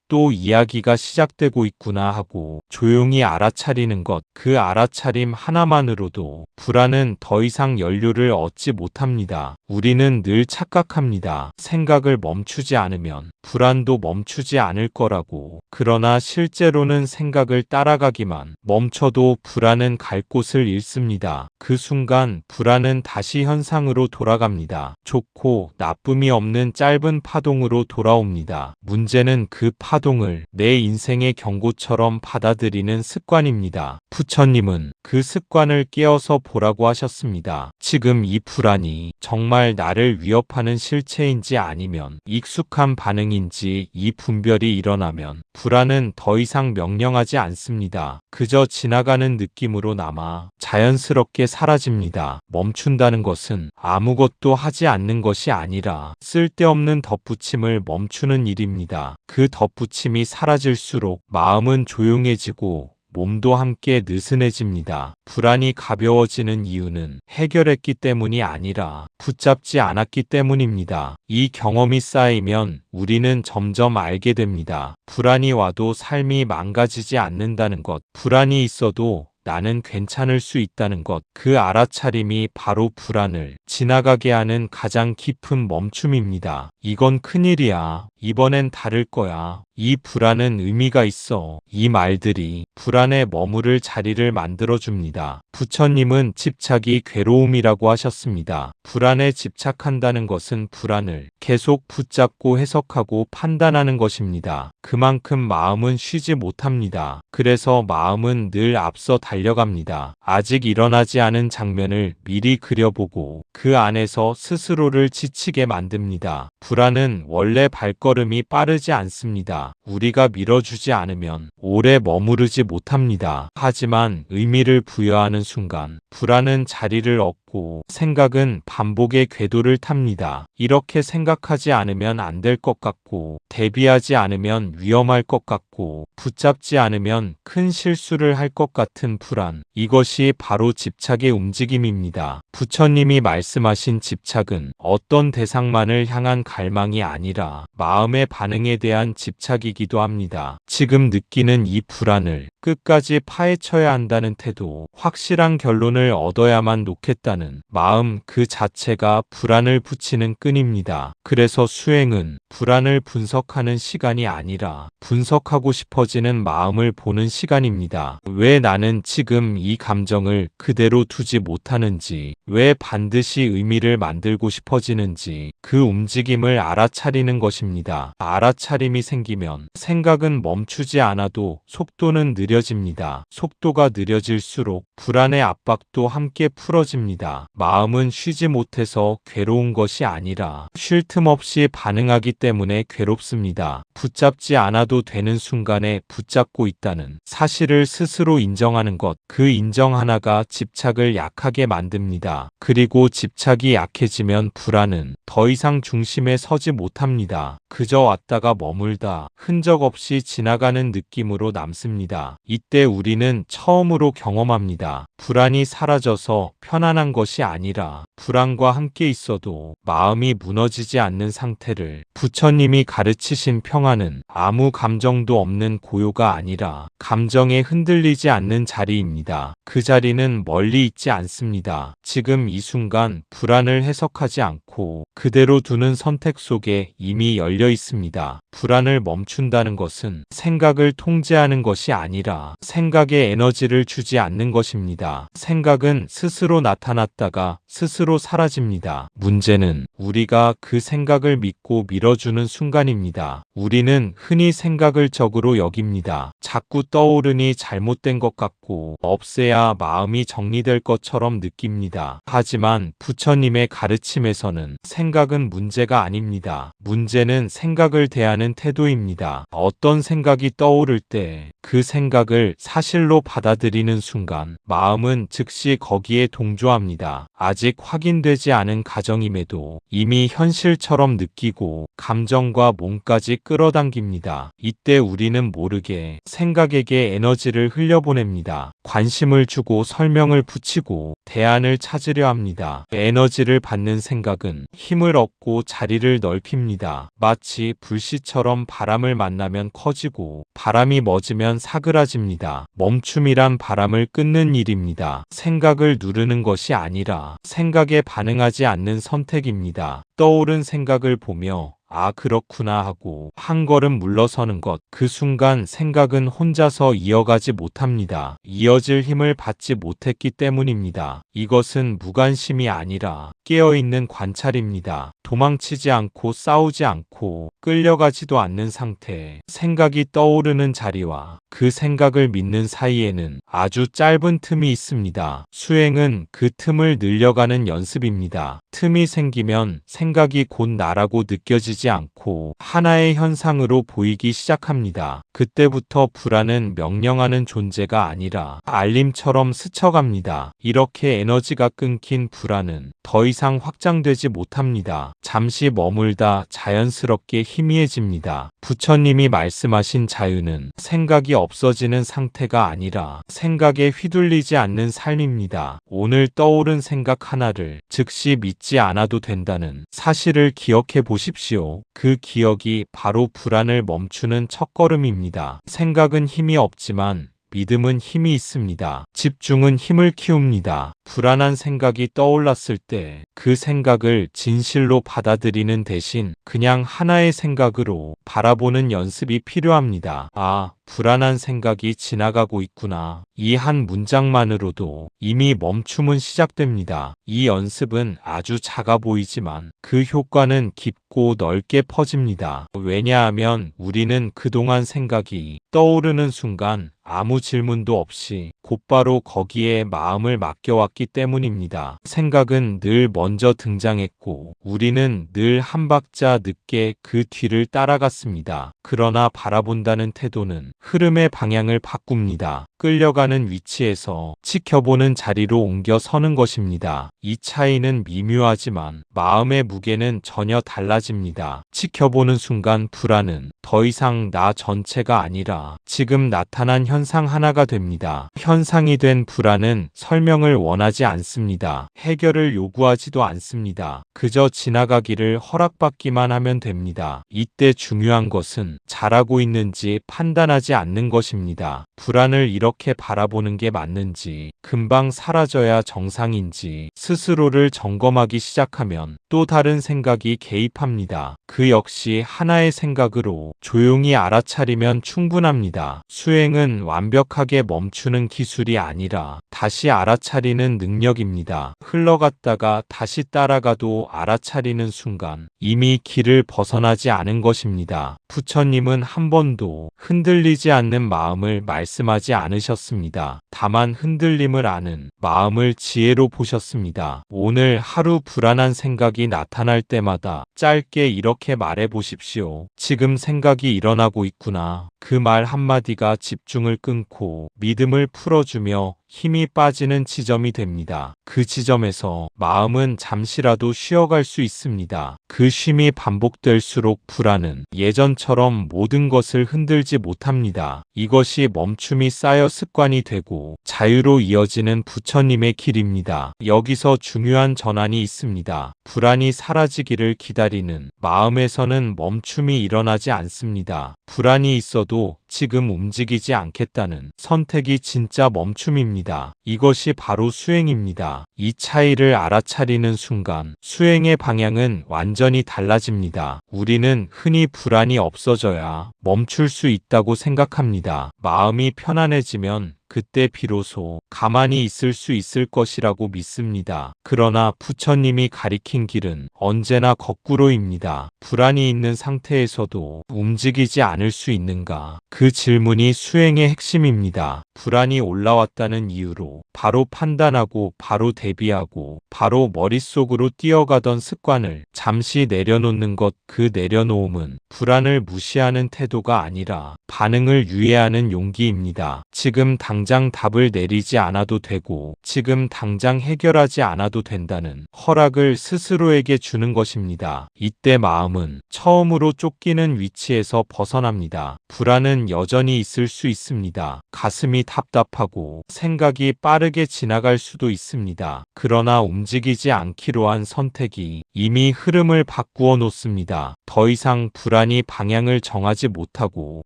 또 이야기가 시작되고 있구나 하고 조용히 알아차리는 것, 그 알아차림 하나만으로도 불안은 더 이상 연료를 얻지 못합니다. 우리는 늘 착각합니다. 생각을 멈추지 않으면 불안도 멈추지 않을 거라고. 그러나 실제로는 생각을 따라가기만 멈춰도 불안은 갈 곳을 잃습니다. 그 순간 불안은 다시 현상으로 돌아갑니다. 좋고 나쁨이 없는 짧은 파동으로 돌아옵니다. 문제는 그 파동이 파동을 내 인생의 경고처럼 받아들이는 습관입니다. 부처님은 그 습관을 깨어서 보라고 하셨습니다. 지금 이 불안이 정말 나를 위협하는 실체인지 아니면 익숙한 반응인지 이 분별이 일어나면 불안은 더 이상 명령하지 않습니다. 그저 지나가는 느낌으로 남아 자연스럽게 사라집니다. 멈춘다는 것은 아무것도 하지 않는 것이 아니라 쓸데없는 덧붙임을 멈추는 일입니다. 그 덧붙임이 사라질수록 마음은 조용해지고 몸도 함께 느슨해집니다. 불안이 가벼워지는 이유는 해결했기 때문이 아니라 붙잡지 않았기 때문입니다. 이 경험이 쌓이면 우리는 점점 알게 됩니다. 불안이 와도 삶이 망가지지 않는다는 것, 불안이 있어도 나는 괜찮을 수 있다는 것, 그 알아차림이 바로 불안을 지나가게 하는 가장 깊은 멈춤입니다. 이건 큰일이야. 이번엔 다를 거야. 이 불안은 의미가 있어. 이 말들이 불안에 머무를 자리를 만들어줍니다. 부처님은 집착이 괴로움이라고 하셨습니다. 불안에 집착한다는 것은 불안을 계속 붙잡고 해석하고 판단하는 것입니다. 그만큼 마음은 쉬지 못합니다. 그래서 마음은 늘 앞서 달려갑니다. 아직 일어나지 않은 장면을 미리 그려보고 그 안에서 스스로를 지치게 만듭니다. 불안은 원래 발걸음이 빠르지 않습니다. 우리가 밀어주지 않으면 오래 머무르지 못합니다. 하지만 의미를 부여하는 순간 불안은 자리를 얻고 생각은 반복의 궤도를 탑니다. 이렇게 생각하지 않으면 안 될 것 같고, 대비하지 않으면 위험할 것 같고, 붙잡지 않으면 큰 실수를 할 것 같은 불안. 이것이 바로 집착의 움직임입니다. 부처님이 말씀하신 집착은 어떤 대상만을 향한 갈망이 아니라 마음의 반응에 대한 집착이기도 합니다. 지금 느끼는 이 불안을 끝까지 파헤쳐야 한다는 태도, 확실한 결론을 얻어야만 놓겠다는 마음 그 자체가 불안을 붙이는 끈입니다. 그래서 수행은 불안을 분석하는 시간이 아니라 분석하고 싶어지는 마음을 보는 시간입니다. 왜 나는 지금 이 감정을 그대로 두지 못하는지, 왜 반드시 의미를 만들고 싶어지는지 그 움직임을 알아차리는 것입니다. 알아차림이 생기면 생각은 멈추지 않아도 속도는 느려집니다. 속도가 느려질수록 불안의 압박도 함께 풀어집니다. 마음은 쉬지 못해서 괴로운 것이 아니라 쉴 틈 없이 반응하기 때문에 괴롭습니다. 붙잡지 않아도 되는 순간에 붙잡고 있다는 사실을 스스로 인정하는 것, 그 인정 하나가 집착을 약하게 만듭니다. 그리고 집착이 약해지면 불안은 더 이상 중심에 서지 못합니다. 그저 왔다가 머물다 흔적 없이 지나가는 느낌으로 남습니다. 이때 우리는 처음으로 경험합니다. 불안이 사라져서 편안한 것이 아니라 불안과 함께 있어도 마음이 무너지지 않는 상태를. 부처님이 가르치신 평안은 아무 감정도 없는 고요가 아니라 감정에 흔들리지 않는 자리입니다. 그 자리는 멀리 있지 않습니다. 지금 이 순간 불안을 해석하지 않고 그대로 두는 선택 속에 이미 열려 있습니다. 불안을 멈춘다는 것은 생각을 통제하는 것이 아니라 생각에 에너지를 주지 않는 것입니다. 생각은 스스로 나타났다가 스스로 사라집니다. 문제는 우리가 그 생각을 믿고 밀어주는 순간입니다. 우리는 흔히 생각을 적으로 여깁니다. 자꾸 떠오르니 잘못된 것 같고 없애야 마음이 정리될 것처럼 느낍니다. 하지만 부처님의 가르침에서는 생각은 문제가 아닙니다. 문제는 생각을 대하는 태도입니다. 어떤 생각이 떠오를 때 그 생각을 사실로 받아들이는 순간 마음은 즉시 거기에 동조합니다. 아직 확인되지 않은 가정임에도 이미 현실처럼 느끼고 감정과 몸까지 끌어당깁니다. 이때 우리는 모르게 생각에게 에너지를 흘려보냅니다. 관심을 주고 설명을 붙이고 대안을 찾으려 합니다. 에너지를 받는 생각은 힘을 얻고 자리를 넓힙니다. 마치 불씨처럼 바람을 만나면 커지고 바람이 멎으면 사그라집니다. 멈춤이란 바람을 끊는 일입니다. 생각을 누르는 것이 아니라 생각에 반응하지 않는 선택입니다. 떠오른 생각을 보며 아, 그렇구나 하고 한 걸음 물러서는 것. 그 순간 생각은 혼자서 이어가지 못합니다. 이어질 힘을 받지 못했기 때문입니다. 이것은 무관심이 아니라 깨어있는 관찰입니다. 도망치지 않고 싸우지 않고 끌려가지도 않는 상태, 생각이 떠오르는 자리와 그 생각을 믿는 사이에는 아주 짧은 틈이 있습니다. 수행은 그 틈을 늘려가는 연습입니다. 틈이 생기면 생각이 곧 나라고 느껴지지 않고 하나의 현상으로 보이기 시작합니다. 그때부터 불안은 명령하는 존재가 아니라 알림처럼 스쳐갑니다. 이렇게 에너지가 끊긴 불안은 더 이상 확장되지 못합니다. 잠시 머물다 자연스럽게 희미해집니다. 부처님이 말씀하신 자유는 생각이 없어지는 상태가 아니라 생각에 휘둘리지 않는 삶입니다. 오늘 떠오른 생각 하나를 즉시 믿지 않아도 된다는 사실을 기억해 보십시오. 그 기억이 바로 불안을 멈추는 첫걸음입니다. 생각은 힘이 없지만 믿음은 힘이 있습니다. 집중은 힘을 키웁니다. 불안한 생각이 떠올랐을 때 그 생각을 진실로 받아들이는 대신 그냥 하나의 생각으로 바라보는 연습이 필요합니다. 아, 불안한 생각이 지나가고 있구나. 이 한 문장만으로도 이미 멈춤은 시작됩니다. 이 연습은 아주 작아 보이지만 그 효과는 깊고 넓게 퍼집니다. 왜냐하면 우리는 그동안 생각이 떠오르는 순간 아무 질문도 없이 곧바로 거기에 마음을 맡겨왔기 때문입니다. 생각은 늘 먼저 등장했고 우리는 늘 한 박자 늦게 그 뒤를 따라갔습니다. 그러나 바라본다는 태도는 흐름의 방향을 바꿉니다. 끌려가는 위치에서 지켜보는 자리로 옮겨 서는 것입니다. 이 차이는 미묘하지만 마음의 무게는 전혀 달라집니다. 지켜보는 순간 불안은 더 이상 나 전체가 아니라 지금 나타난 현상 하나가 됩니다. 현상이 된 불안은 설명을 원하지 않습니다. 해결을 요구하지도 않습니다. 그저 지나가기를 허락받기만 하면 됩니다. 이때 중요한 것은 잘하고 있는지 판단하지 않는 것입니다. 불안을 이렇게 바라보는 게 맞는지, 금방 사라져야 정상인지 스스로를 점검하기 시작하면 또 다른 생각이 개입합니다. 그 역시 하나의 생각으로 조용히 알아차리면 충분합니다. 수행은 완벽하게 멈추는 기술이 아니라 다시 알아차리는 능력입니다. 흘러갔다가 다시 따라가도 알아차리는 순간 이미 길을 벗어나지 않은 것입니다. 부처님은 한 번도 흔들리지 않는 마음을 말씀하지 않으셨습니다. 다만 흔들림을 아는 마음을 지혜로 보셨습니다. 오늘 하루 불안한 생각이 나타날 때마다 짧게 이렇게 말해 보십시오. 지금 생각이 일어나고 있구나. 그 말 한마디가 집중을 끊고 믿음을 풀어주며 힘이 빠지는 지점이 됩니다. 그 지점에서 마음은 잠시라도 쉬어갈 수 있습니다. 그 쉼이 반복될수록 불안은 예전처럼 모든 것을 흔들지 못합니다. 이것이 멈춤이 쌓여 습관이 되고 자유로 이어지는 부처님의 길입니다. 여기서 중요한 전환이 있습니다. 불안이 사라지기를 기다리는 마음에서는 멈춤이 일어나지 않습니다. 불안이 있어도 지금 움직이지 않겠다는 선택이 진짜 멈춤입니다. 이것이 바로 수행입니다. 이 차이를 알아차리는 순간 수행의 방향은 완전히 달라집니다. 우리는 흔히 불안이 없어져야 멈출 수 있다고 생각합니다. 마음이 편안해지면 그때 비로소 가만히 있을 수 있을 것이라고 믿습니다. 그러나 부처님이 가리킨 길은 언제나 거꾸로입니다. 불안이 있는 상태에서도 움직이지 않을 수 있는가? 그 질문이 수행의 핵심입니다. 불안이 올라왔다는 이유로 바로 판단하고 바로 대비하고 바로 머릿속으로 뛰어가던 습관을 잠시 내려놓는 것, 그 내려놓음은 불안을 무시하는 태도가 아니라 반응을 유예하는 용기입니다. 지금 당장 답을 내리지 않아도 되고 지금 당장 해결하지 않아도 된다는 허락을 스스로에게 주는 것입니다. 이때 마음은 처음으로 쫓기는 위치에서 벗어납니다. 불안은 여전히 있을 수 있습니다. 가슴이 답답하고 생각이 빠르게 지나갈 수도 있습니다. 그러나 움직이지 않기로 한 선택이 이미 흐름을 바꾸어 놓습니다. 더 이상 불안이 방향을 정하지 못하고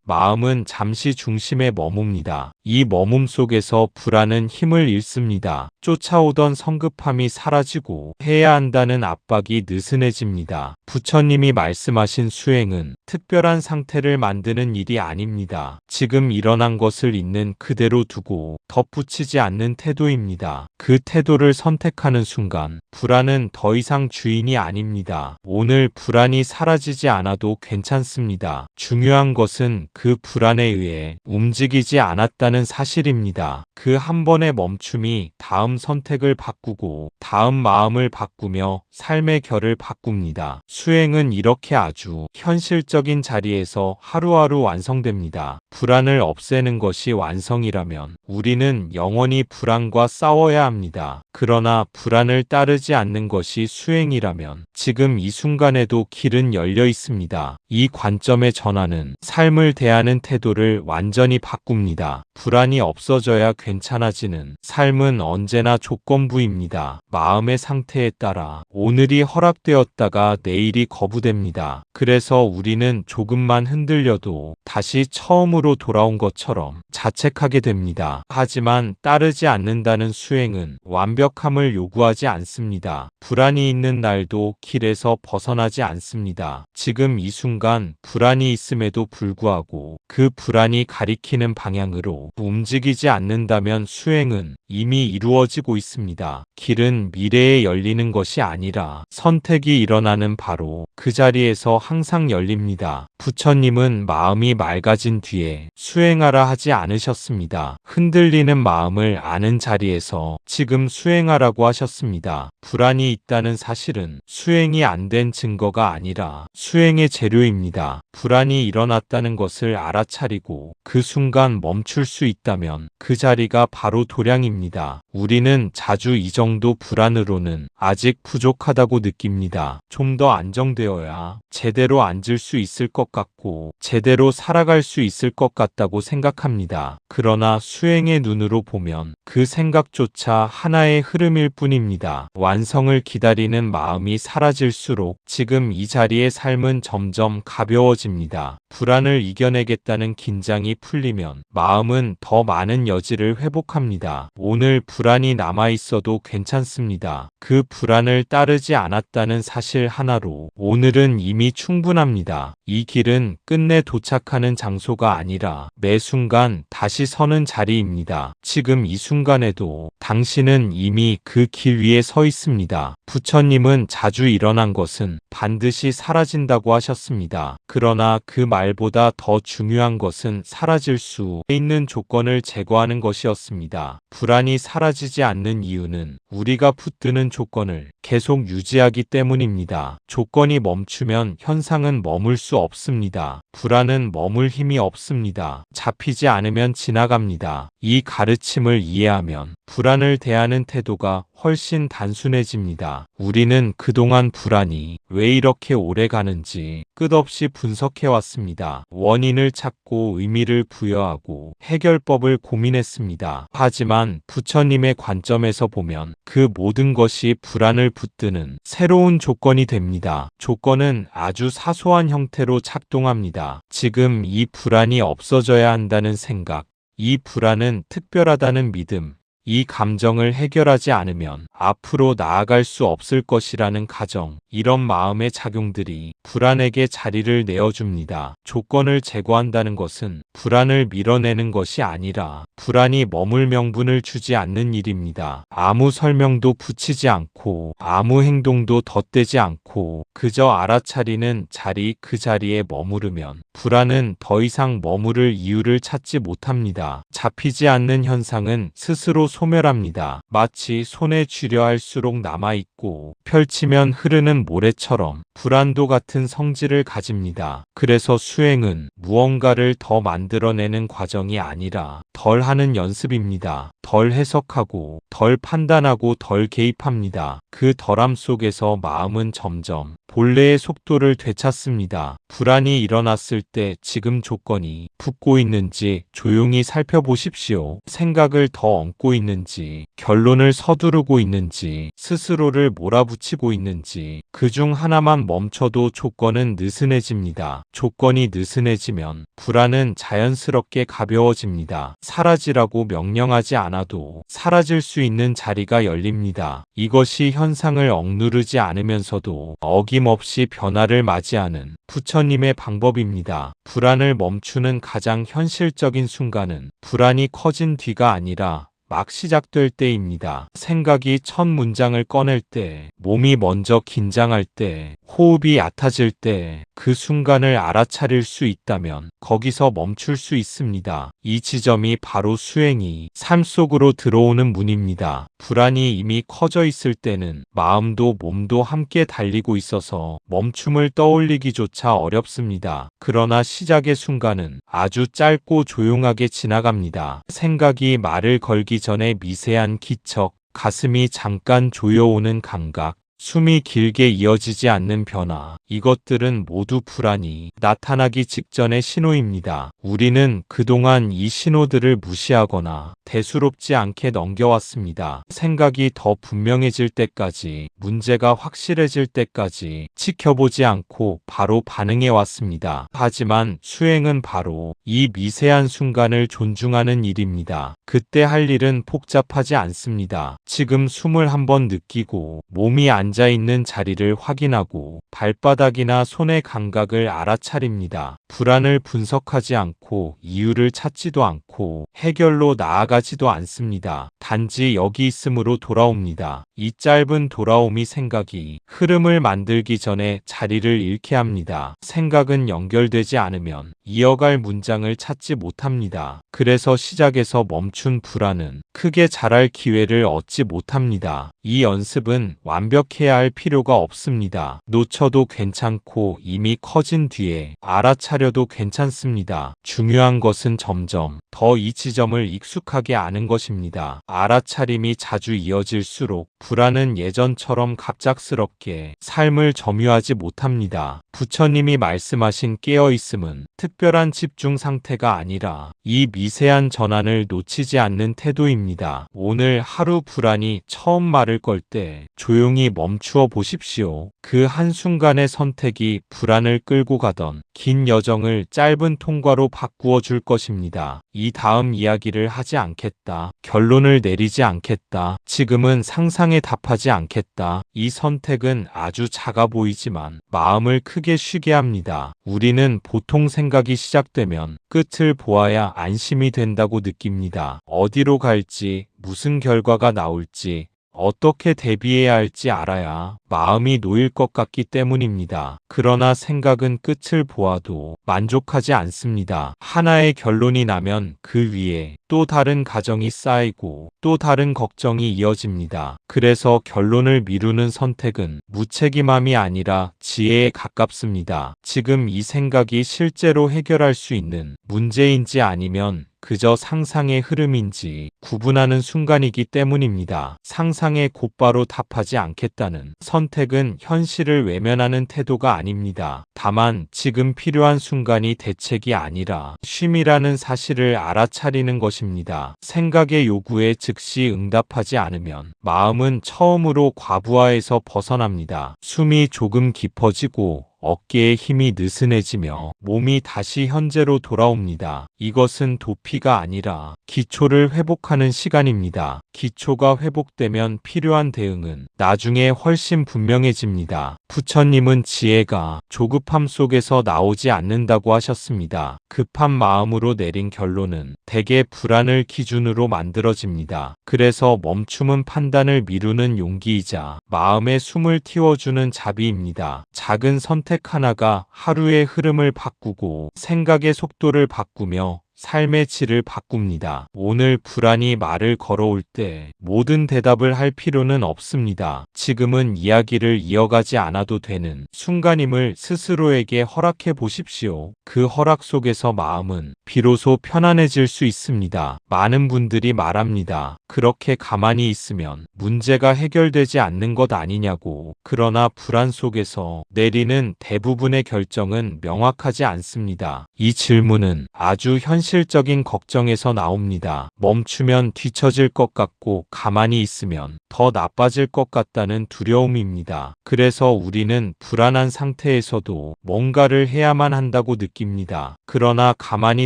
마음은 잠시 중심에 머뭅니다. 이 머문 속에서 불안은 힘을 잃습니다. 쫓아오던 성급함이 사라지고 해야 한다는 압박이 느슨해집니다. 부처님이 말씀하신 수행은 특별한 상태를 만드는 일이 아닙니다. 지금 일어난 것을 있는 그대로 두고 덧붙이지 않는 태도입니다. 그 태도를 선택하는 순간 불안은 더 이상 주인이 아닙니다. 오늘 불안이 사라지지 않아도 괜찮습니다. 중요한 것은 그 불안에 의해 움직이지 않았다는 사실입니다. 그 한 번의 멈춤이 다음 선택을 바꾸고 다음 마음을 바꾸며 삶의 결을 바꿉니다. 수행은 이렇게 아주 현실적인 자리에서 하루하루 완성됩니다. 불안을 없애는 것이 완성이라면 우리는 영원히 불안과 싸워야 합니다. 그러나 불안을 따르지 않는 것이 수행이라면 지금 이 순간에도 길은 열려 있습니다. 이 관점의 전환은 삶을 대하는 태도를 완전히 바꿉니다. 불안이 없어져야 괜찮아지는 삶은 언제나 조건부입니다. 마음의 상태에 따라 오늘이 허락되었다가 내일이 거부됩니다. 그래서 우리는 조금만 흔들려도 다시 처음으로 돌아온 것처럼 자책하게 됩니다. 하지만 따르지 않는다는 수행은 완벽함을 요구하지 않습니다. 불안이 있는 날도 길에서 벗어나지 않습니다. 지금 이 순간 불안이 있음에도 불구하고 그 불안이 가리키는 방향으로 움직이지 않는다면 수행은 이미 이루어지고 있습니다. 길은 미래에 열리는 것이 아니라 선택이 일어나는 바로 그 자리에서 항상 열립니다. 부처님은 마음이 맑아진 뒤에 수행하라 하지 않으셨습니다. 흔들리는 마음을 아는 자리에서 지금 수행하라고 하셨습니다. 불안이 있다는 사실은 수행이 안 된 증거가 아니라 수행의 재료입니다. 불안이 일어났다는 것을 알아차리고 그 순간 멈출 수 있다면 그 자리가 바로 도량입니다. 우리는 자주 이 정도 불안으로는 아직 부족하다고 느낍니다. 좀 더 안정되어야 제대로 앉을 수 있을 것 같고 제대로 살아갈 수 있을 것 같다고 생각합니다. 그러나 수행의 눈으로 보면 그 생각조차 하나의 흐름일 뿐입니다. 완성을 기다리는 마음이 사라질수록 지금 이 자리의 삶은 점점 가벼워집니다. 불안을 이겨내겠다는 긴장이 풀리면 마음은 더 많은 여지를 회복합니다. 오늘 불안이 남아있어도 괜찮습니다. 그 불안을 따르지 않았다는 사실 하나로 오늘은 이미 충분합니다. 이 길은 끝내 도착하는 장소가 아니라 매 순간 다시 서는 자리입니다. 지금 이 순간에도 당신은 이미 그 길 위에 서 있습니다. 부처님은 자주 일어난 것은 반드시 사라진다고 하셨습니다. 그러나 그 말보다 더 중요한 것은 사라질 수 있는 조건을 제거하는 것이었습니다. 불안이 사라지지 않는 이유는 우리가 붙드는 조건을 계속 유지하기 때문입니다. 조건이 멈추면 현상은 머물 수 없습니다. 불안은 머물 힘이 없습니다. 잡히지 않으면 지나갑니다. 이 가르침을 이해하면 불안을 대하는 태도가 훨씬 단순해집니다. 우리는 그동안 불안이 왜 이렇게 오래 가는지 끝없이 분석해왔습니다. 원인을 찾고 의미를 부여하고 해결법을 고민했습니다. 하지만 부처님의 관점에서 보면 그 모든 것이 불안을 붙드는 새로운 조건이 됩니다. 조건은 아주 사소한 형태로 작동합니다. 지금 이 불안이 없어져야 한다는 생각, 이 불안은 특별하다는 믿음, 이 감정을 해결하지 않으면 앞으로 나아갈 수 없을 것이라는 가정, 이런 마음의 작용들이 불안에게 자리를 내어줍니다. 조건을 제거한다는 것은 불안을 밀어내는 것이 아니라 불안이 머물 명분을 주지 않는 일입니다. 아무 설명도 붙이지 않고 아무 행동도 덧대지 않고 그저 알아차리는 자리 그 자리에 머무르면 불안은 더 이상 머무를 이유를 찾지 못합니다. 잡히지 않는 현상은 스스로 소멸합니다. 마치 손에 쥐려 할수록 남아있고 펼치면 흐르는 모래처럼 불안도 같은 성질을 가집니다. 그래서 수행은 무언가를 더 만들어내는 과정이 아니라 덜 하는 연습입니다. 덜 해석하고 덜 판단하고 덜 개입합니다. 그 덜함 속에서 마음은 점점 본래의 속도를 되찾습니다. 불안이 일어났을 때 지금 조건이 붙고 있는지 조용히 살펴보십시오. 생각을 더 얹고 있는지, 결론을 서두르고 있는지, 스스로를 몰아붙이고 있는지, 그중 하나만 잠깐 멈춰도 조건은 느슨해집니다. 조건이 느슨해지면 불안은 자연스럽게 가벼워집니다. 사라지라고 명령하지 않아도 사라질 수 있는 자리가 열립니다. 이것이 현상을 억누르지 않으면서도 어김없이 변화를 맞이하는 부처님의 방법입니다. 불안을 멈추는 가장 현실적인 순간은 불안이 커진 뒤가 아니라 막 시작될 때입니다. 생각이 첫 문장을 꺼낼 때, 몸이 먼저 긴장할 때, 호흡이 얕아질 때, 그 순간을 알아차릴 수 있다면 거기서 멈출 수 있습니다. 이 지점이 바로 수행이 삶 속으로 들어오는 문입니다. 불안이 이미 커져 있을 때는 마음도 몸도 함께 달리고 있어서 멈춤을 떠올리기조차 어렵습니다. 그러나 시작의 순간은 아주 짧고 조용하게 지나갑니다. 생각이 말을 걸기 전에 미세한 기척, 가슴이 잠깐 조여오는 감각, 숨이 길게 이어지지 않는 변화, 이것들은 모두 불안이 나타나기 직전의 신호입니다. 우리는 그동안 이 신호들을 무시하거나 대수롭지 않게 넘겨왔습니다. 생각이 더 분명해질 때까지, 문제가 확실해질 때까지 지켜보지 않고 바로 반응해 왔습니다. 하지만 수행은 바로 이 미세한 순간을 존중하는 일입니다. 그때 할 일은 복잡하지 않습니다. 지금 숨을 한번 느끼고 몸이 앉아있는 자리를 확인하고 발바닥이나 손의 감각을 알아차립니다. 불안을 분석하지 않고 이유를 찾지도 않고 해결로 나아가지도 않습니다. 단지 여기 있음으로 돌아옵니다. 이 짧은 돌아옴이 생각이 흐름을 만들기 전에 자리를 잃게 합니다. 생각은 연결되지 않으면 이어갈 문장을 찾지 못합니다. 그래서 시작에서 멈춘 불안은 크게 자랄 기회를 얻지 못합니다. 이 연습은 완벽해야 할 필요가 없습니다. 놓쳐도 괜찮고 이미 커진 뒤에 알아차려도 괜찮습니다. 중요한 것은 점점 더 이 지점을 익숙하게 아는 것입니다. 알아차림이 자주 이어질수록 불안은 예전처럼 갑작스럽게 삶을 점유하지 못합니다. 부처님이 말씀하신 깨어있음은 특별한 집중 상태가 아니라 이 미세한 전환을 놓치지 않는 태도입니다. 오늘 하루 불안이 처음 말을 걸 때 조용히 멈추어 보십시오. 그 한순간의 선택이 불안을 끌고 가던 긴 여정을 짧은 통과로 바꾸어 줄 것입니다. 이 다음 이야기를 하지 않겠다. 결론을 내리지 않겠다. 지금은 상상에 답하지 않겠다. 이 선택은 아주 작아 보이지만 마음을 크게 쉬게 합니다. 우리는 보통 생각이 시작되면 끝을 보아야 안심이 된다고 느낍니다. 어디로 갈지, 무슨 결과가 나올지, 어떻게 대비해야 할지 알아야 마음이 놓일 것 같기 때문입니다. 그러나 생각은 끝을 보아도 만족하지 않습니다. 하나의 결론이 나면 그 위에 또 다른 가정이 쌓이고 또 다른 걱정이 이어집니다. 그래서 결론을 미루는 선택은 무책임함이 아니라 지혜에 가깝습니다. 지금 이 생각이 실제로 해결할 수 있는 문제인지 아니면 그저 상상의 흐름인지 구분하는 순간이기 때문입니다. 상상에 곧바로 답하지 않겠다는 선택은 현실을 외면하는 태도가 아닙니다. 다만 지금 필요한 순간이 대책이 아니라 쉼이라는 사실을 알아차리는 것입니다. 생각의 요구에 즉시 응답하지 않으면 마음은 처음으로 과부하에서 벗어납니다. 숨이 조금 깊어지고 어깨의 힘이 느슨해지며 몸이 다시 현재로 돌아옵니다. 이것은 도피가 아니라 기초를 회복하는 시간입니다. 기초가 회복되면 필요한 대응은 나중에 훨씬 분명해집니다. 부처님은 지혜가 조급함 속에서 나오지 않는다고 하셨습니다. 급한 마음으로 내린 결론은 대개 불안을 기준으로 만들어집니다. 그래서 멈춤은 판단을 미루는 용기이자 마음의 숨을 틔워주는 자비입니다. 작은 선택 하나가 하루의 흐름을 바꾸고 생각의 속도를 바꾸며 삶의 질을 바꿉니다. 오늘 불안이 말을 걸어올 때 모든 대답을 할 필요는 없습니다. 지금은 이야기를 이어가지 않아도 되는 순간임을 스스로에게 허락해 보십시오. 그 허락 속에서 마음은 비로소 편안해질 수 있습니다. 많은 분들이 말합니다. 그렇게 가만히 있으면 문제가 해결되지 않는 것 아니냐고. 그러나 불안 속에서 내리는 대부분의 결정은 명확하지 않습니다. 이 질문은 아주 현실적입니다. 현실적인 걱정에서 나옵니다. 멈추면 뒤처질 것 같고 가만히 있으면 더 나빠질 것 같다는 두려움입니다. 그래서 우리는 불안한 상태에서도 뭔가를 해야만 한다고 느낍니다. 그러나 가만히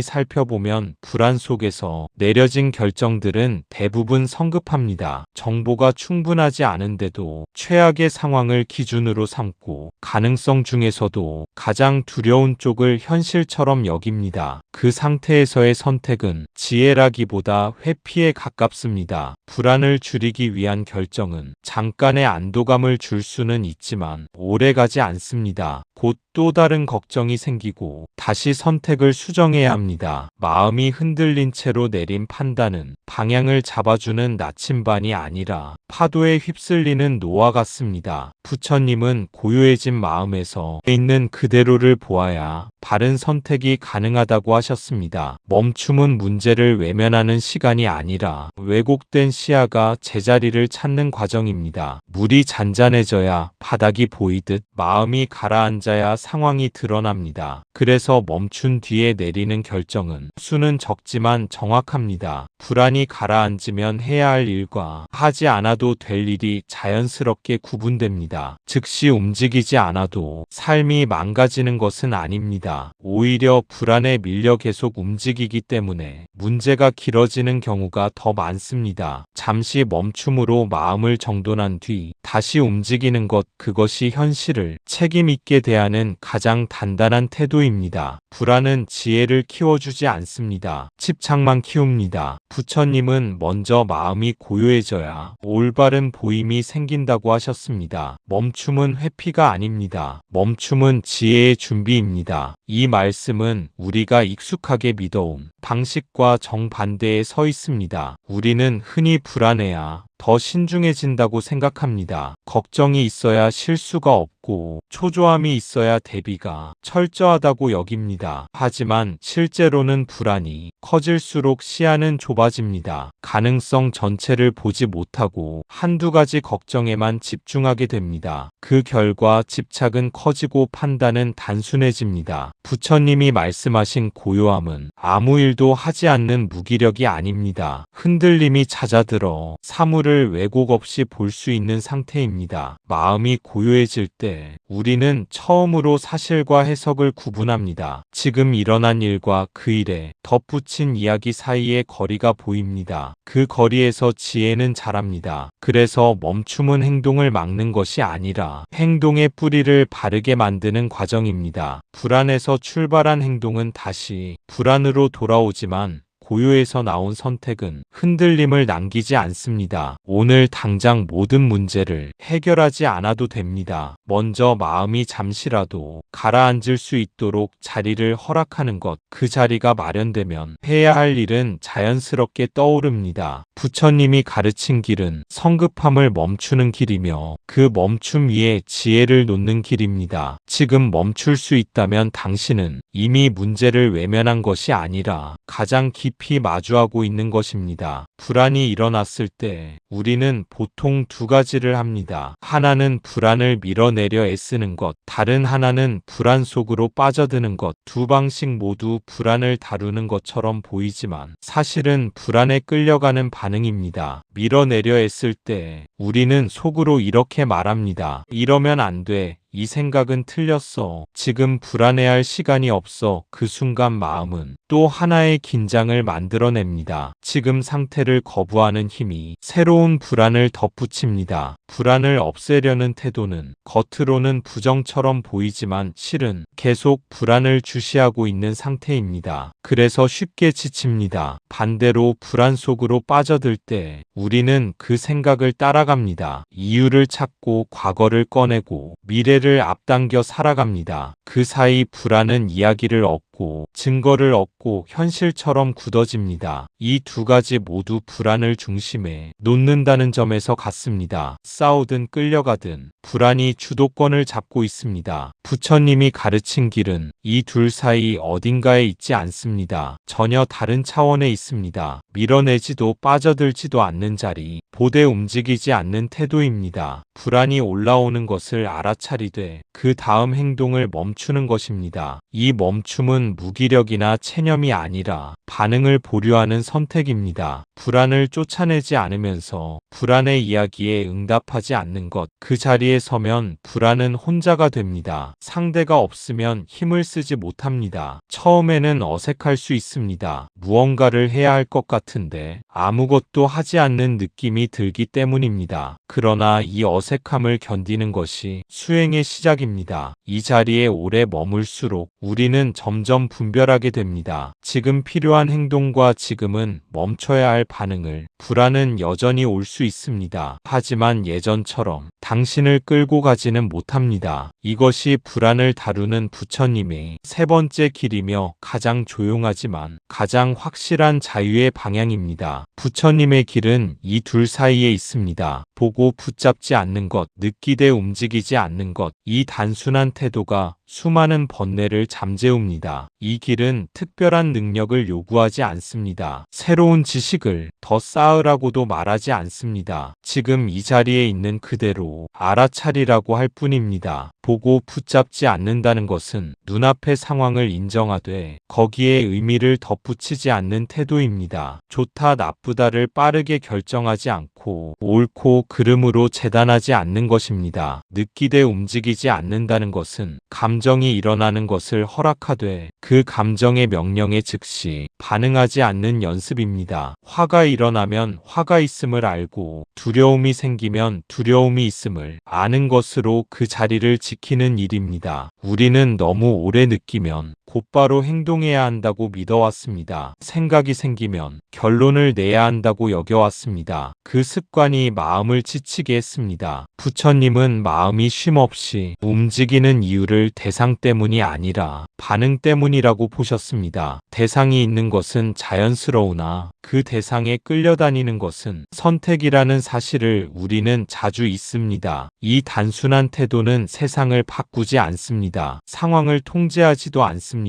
살펴보면 불안 속에서 내려진 결정들은 대부분 성급합니다. 정보가 충분하지 않은데도 최악의 상황을 기준으로 삼고 가능성 중에서도 가장 두려운 쪽을 현실처럼 여깁니다. 그 상태에서의 선택은 지혜라기보다 회피에 가깝습니다. 불안을 줄이기 위한 결정은 잠깐의 안도감을 줄 수는 있지만 오래가지 않습니다. 곧 또 다른 걱정이 생기고 다시 선택을 수정해야 합니다. 마음이 흔들린 채로 내린 판단은 방향을 잡아주는 나침반이 아니라 파도에 휩쓸리는 노와 같습니다. 부처님은 고요해진 마음에서 있는 그대로를 보아야 바른 선택이 가능하다고 하셨습니다. 멈춤은 문제를 외면하는 시간이 아니라 왜곡된 시야가 제자리를 찾는 과정입니다. 물이 잔잔해져야 바닥이 보이듯 마음이 가라앉아야 상황이 드러납니다. 그래서 멈춘 뒤에 내리는 결정은 수는 적지만 정확합니다. 불안이 가라앉으면 해야 할 일과 하지 않아도 될 일이 자연스럽게 구분됩니다. 즉시 움직이지 않아도 삶이 망가지는 것은 아닙니다. 오히려 불안에 밀려 계속 움직이기 때문에 문제가 길어지는 경우가 더 많습니다. 잠시 멈춤으로 마음을 정돈한 뒤 다시 움직이는 것, 그것이 현실을 책임 있게 대하는 가장 단단한 태도입니다. 불안은 지혜를 키워주지 않습니다. 집착만 키웁니다. 부처님은 먼저 마음이 고요해져야 올바른 보임이 생긴다고 하셨습니다. 멈춤은 회피가 아닙니다. 멈춤은 지혜의 준비입니다. 이 말씀은 우리가 익숙하게 믿어온 방식과 정반대에 서 있습니다. 우리는 흔히 불안해야 더 신중해진다고 생각합니다. 걱정이 있어야 실수가 없고 초조함이 있어야 대비가 철저하다고 여깁니다. 하지만 실제로는 불안이 커질수록 시야는 좁아집니다. 가능성 전체를 보지 못하고 한두 가지 걱정에만 집중하게 됩니다. 그 결과 집착은 커지고 판단은 단순해집니다. 부처님이 말씀하신 고요함은 아무 일도 하지 않는 무기력이 아닙니다. 흔들림이 잦아들어 사물을 왜곡 없이 볼 수 있는 상태입니다. 마음이 고요해질 때 우리는 처음으로 사실과 해석을 구분합니다. 지금 일어난 일과 그 일에 덧붙인 이야기 사이의 거리가 보입니다. 그 거리에서 지혜는 자랍니다. 그래서 멈춤은 행동을 막는 것이 아니라 행동의 뿌리를 바르게 만드는 과정입니다. 불안에서 출발한 행동은 다시 불안으로 돌아오지만 고요에서 나온 선택은 흔들림을 남기지 않습니다. 오늘 당장 모든 문제를 해결하지 않아도 됩니다. 먼저 마음이 잠시라도 가라앉을 수 있도록 자리를 허락하는 것, 그 자리가 마련되면 해야 할 일은 자연스럽게 떠오릅니다. 부처님이 가르친 길은 성급함을 멈추는 길이며 그 멈춤 위에 지혜를 놓는 길입니다. 지금 멈출 수 있다면 당신은 이미 문제를 외면한 것이 아니라 가장 깊이 마주하고 있는 것입니다. 불안이 일어났을 때 우리는 보통 두 가지를 합니다. 하나는 불안을 밀어내려 애쓰는 것, 다른 하나는 불안 속으로 빠져드는 것. 두 방식 모두 불안을 다루는 것처럼 보이지만 사실은 불안에 끌려가는 반응입니다. 밀어내려 애쓸 때 우리는 속으로 이렇게 말합니다. 이러면 안 돼. 이 생각은 틀렸어. 지금 불안해할 시간이 없어. 그 순간 마음은 또 하나의 긴장을 만들어냅니다. 지금 상태를 거부하는 힘이 새로운 불안을 덧붙입니다. 불안을 없애려는 태도는 겉으로는 부정처럼 보이지만 실은 계속 불안을 주시하고 있는 상태입니다. 그래서 쉽게 지칩니다. 반대로 불안 속으로 빠져들 때 우리는 그 생각을 따라갑니다. 이유를 찾고 과거를 꺼내고 미래를 앞당겨 살아갑니다. 그 사이 불안은 이야기를 얻고 증거를 얻고 현실처럼 굳어집니다. 이 두 가지 모두 불안을 중심에 놓는다는 점에서 같습니다. 싸우든 끌려가든 불안이 주도권을 잡고 있습니다. 부처님이 가르친 길은 이 둘 사이 어딘가에 있지 않습니다. 전혀 다른 차원에 있습니다. 밀어내지도 빠져들지도 않는 자리, 보대 움직이지 않는 태도입니다. 불안이 올라오는 것을 알아차리되 그 다음 행동을 멈추는 것입니다. 이 멈춤은 불안은 무기력이나 체념이 아니라 반응을 보류하는 선택입니다. 불안을 쫓아내지 않으면서 불안의 이야기에 응답하지 않는 것, 그 자리에 서면 불안은 혼자가 됩니다. 상대가 없으면 힘을 쓰지 못합니다. 처음에는 어색할 수 있습니다. 무언가를 해야 할 것 같은데 아무것도 하지 않는 느낌이 들기 때문입니다. 그러나 이 어색함을 견디는 것이 수행의 시작입니다. 이 자리에 오래 머물수록 우리는 점점 분별하게 됩니다. 지금 필요한 행동과 지금은 멈춰야 할 반응을. 불안은 여전히 올 수 있습니다. 하지만 예전처럼 당신을 끌고 가지는 못합니다. 이것이 불안을 다루는 부처님의 세 번째 길이며 가장 조용하지만 가장 확실한 자유의 방향입니다. 부처님의 길은 이 둘 사이에 있습니다. 보고 붙잡지 않는 것, 느끼되 움직이지 않는 것, 이 단순한 태도가 수많은 번뇌를 잠재웁니다. 이 길은 특별한 능력을 요구하지 않습니다. 새로운 지식을 더 쌓으라고도 말하지 않습니다. 지금 이 자리에 있는 그대로 알아차리라고 할 뿐입니다. 보고 붙잡지 않는다는 것은 눈앞의 상황을 인정하되 거기에 의미를 덧붙이지 않는 태도입니다. 좋다 나쁘다를 빠르게 결정하지 않고 옳고 그름으로 재단하지 않는 것입니다. 느끼되 움직이지 않는다는 것은 감정이 일어나는 것을 허락하되 그 감정의 명령에 즉시 반응하지 않는 연습입니다. 화가 일어나면 화가 있음을 알고 두려움이 생기면 두려움이 있음을 아는 것으로 그 자리를 지키는 일입니다. 우리는 너무 오래 느끼면 곧바로 행동해야 한다고 믿어왔습니다. 생각이 생기면 결론을 내야 한다고 여겨왔습니다. 그 습관이 마음을 지치게 했습니다. 부처님은 마음이 쉼없이 움직이는 이유를 대상 때문이 아니라 반응 때문이라고 보셨습니다. 대상이 있는 것은 자연스러우나 그 대상에 끌려다니는 것은 선택이라는 사실을 우리는 자주 잊습니다. 이 단순한 태도는 세상을 바꾸지 않습니다. 상황을 통제하지도 않습니다.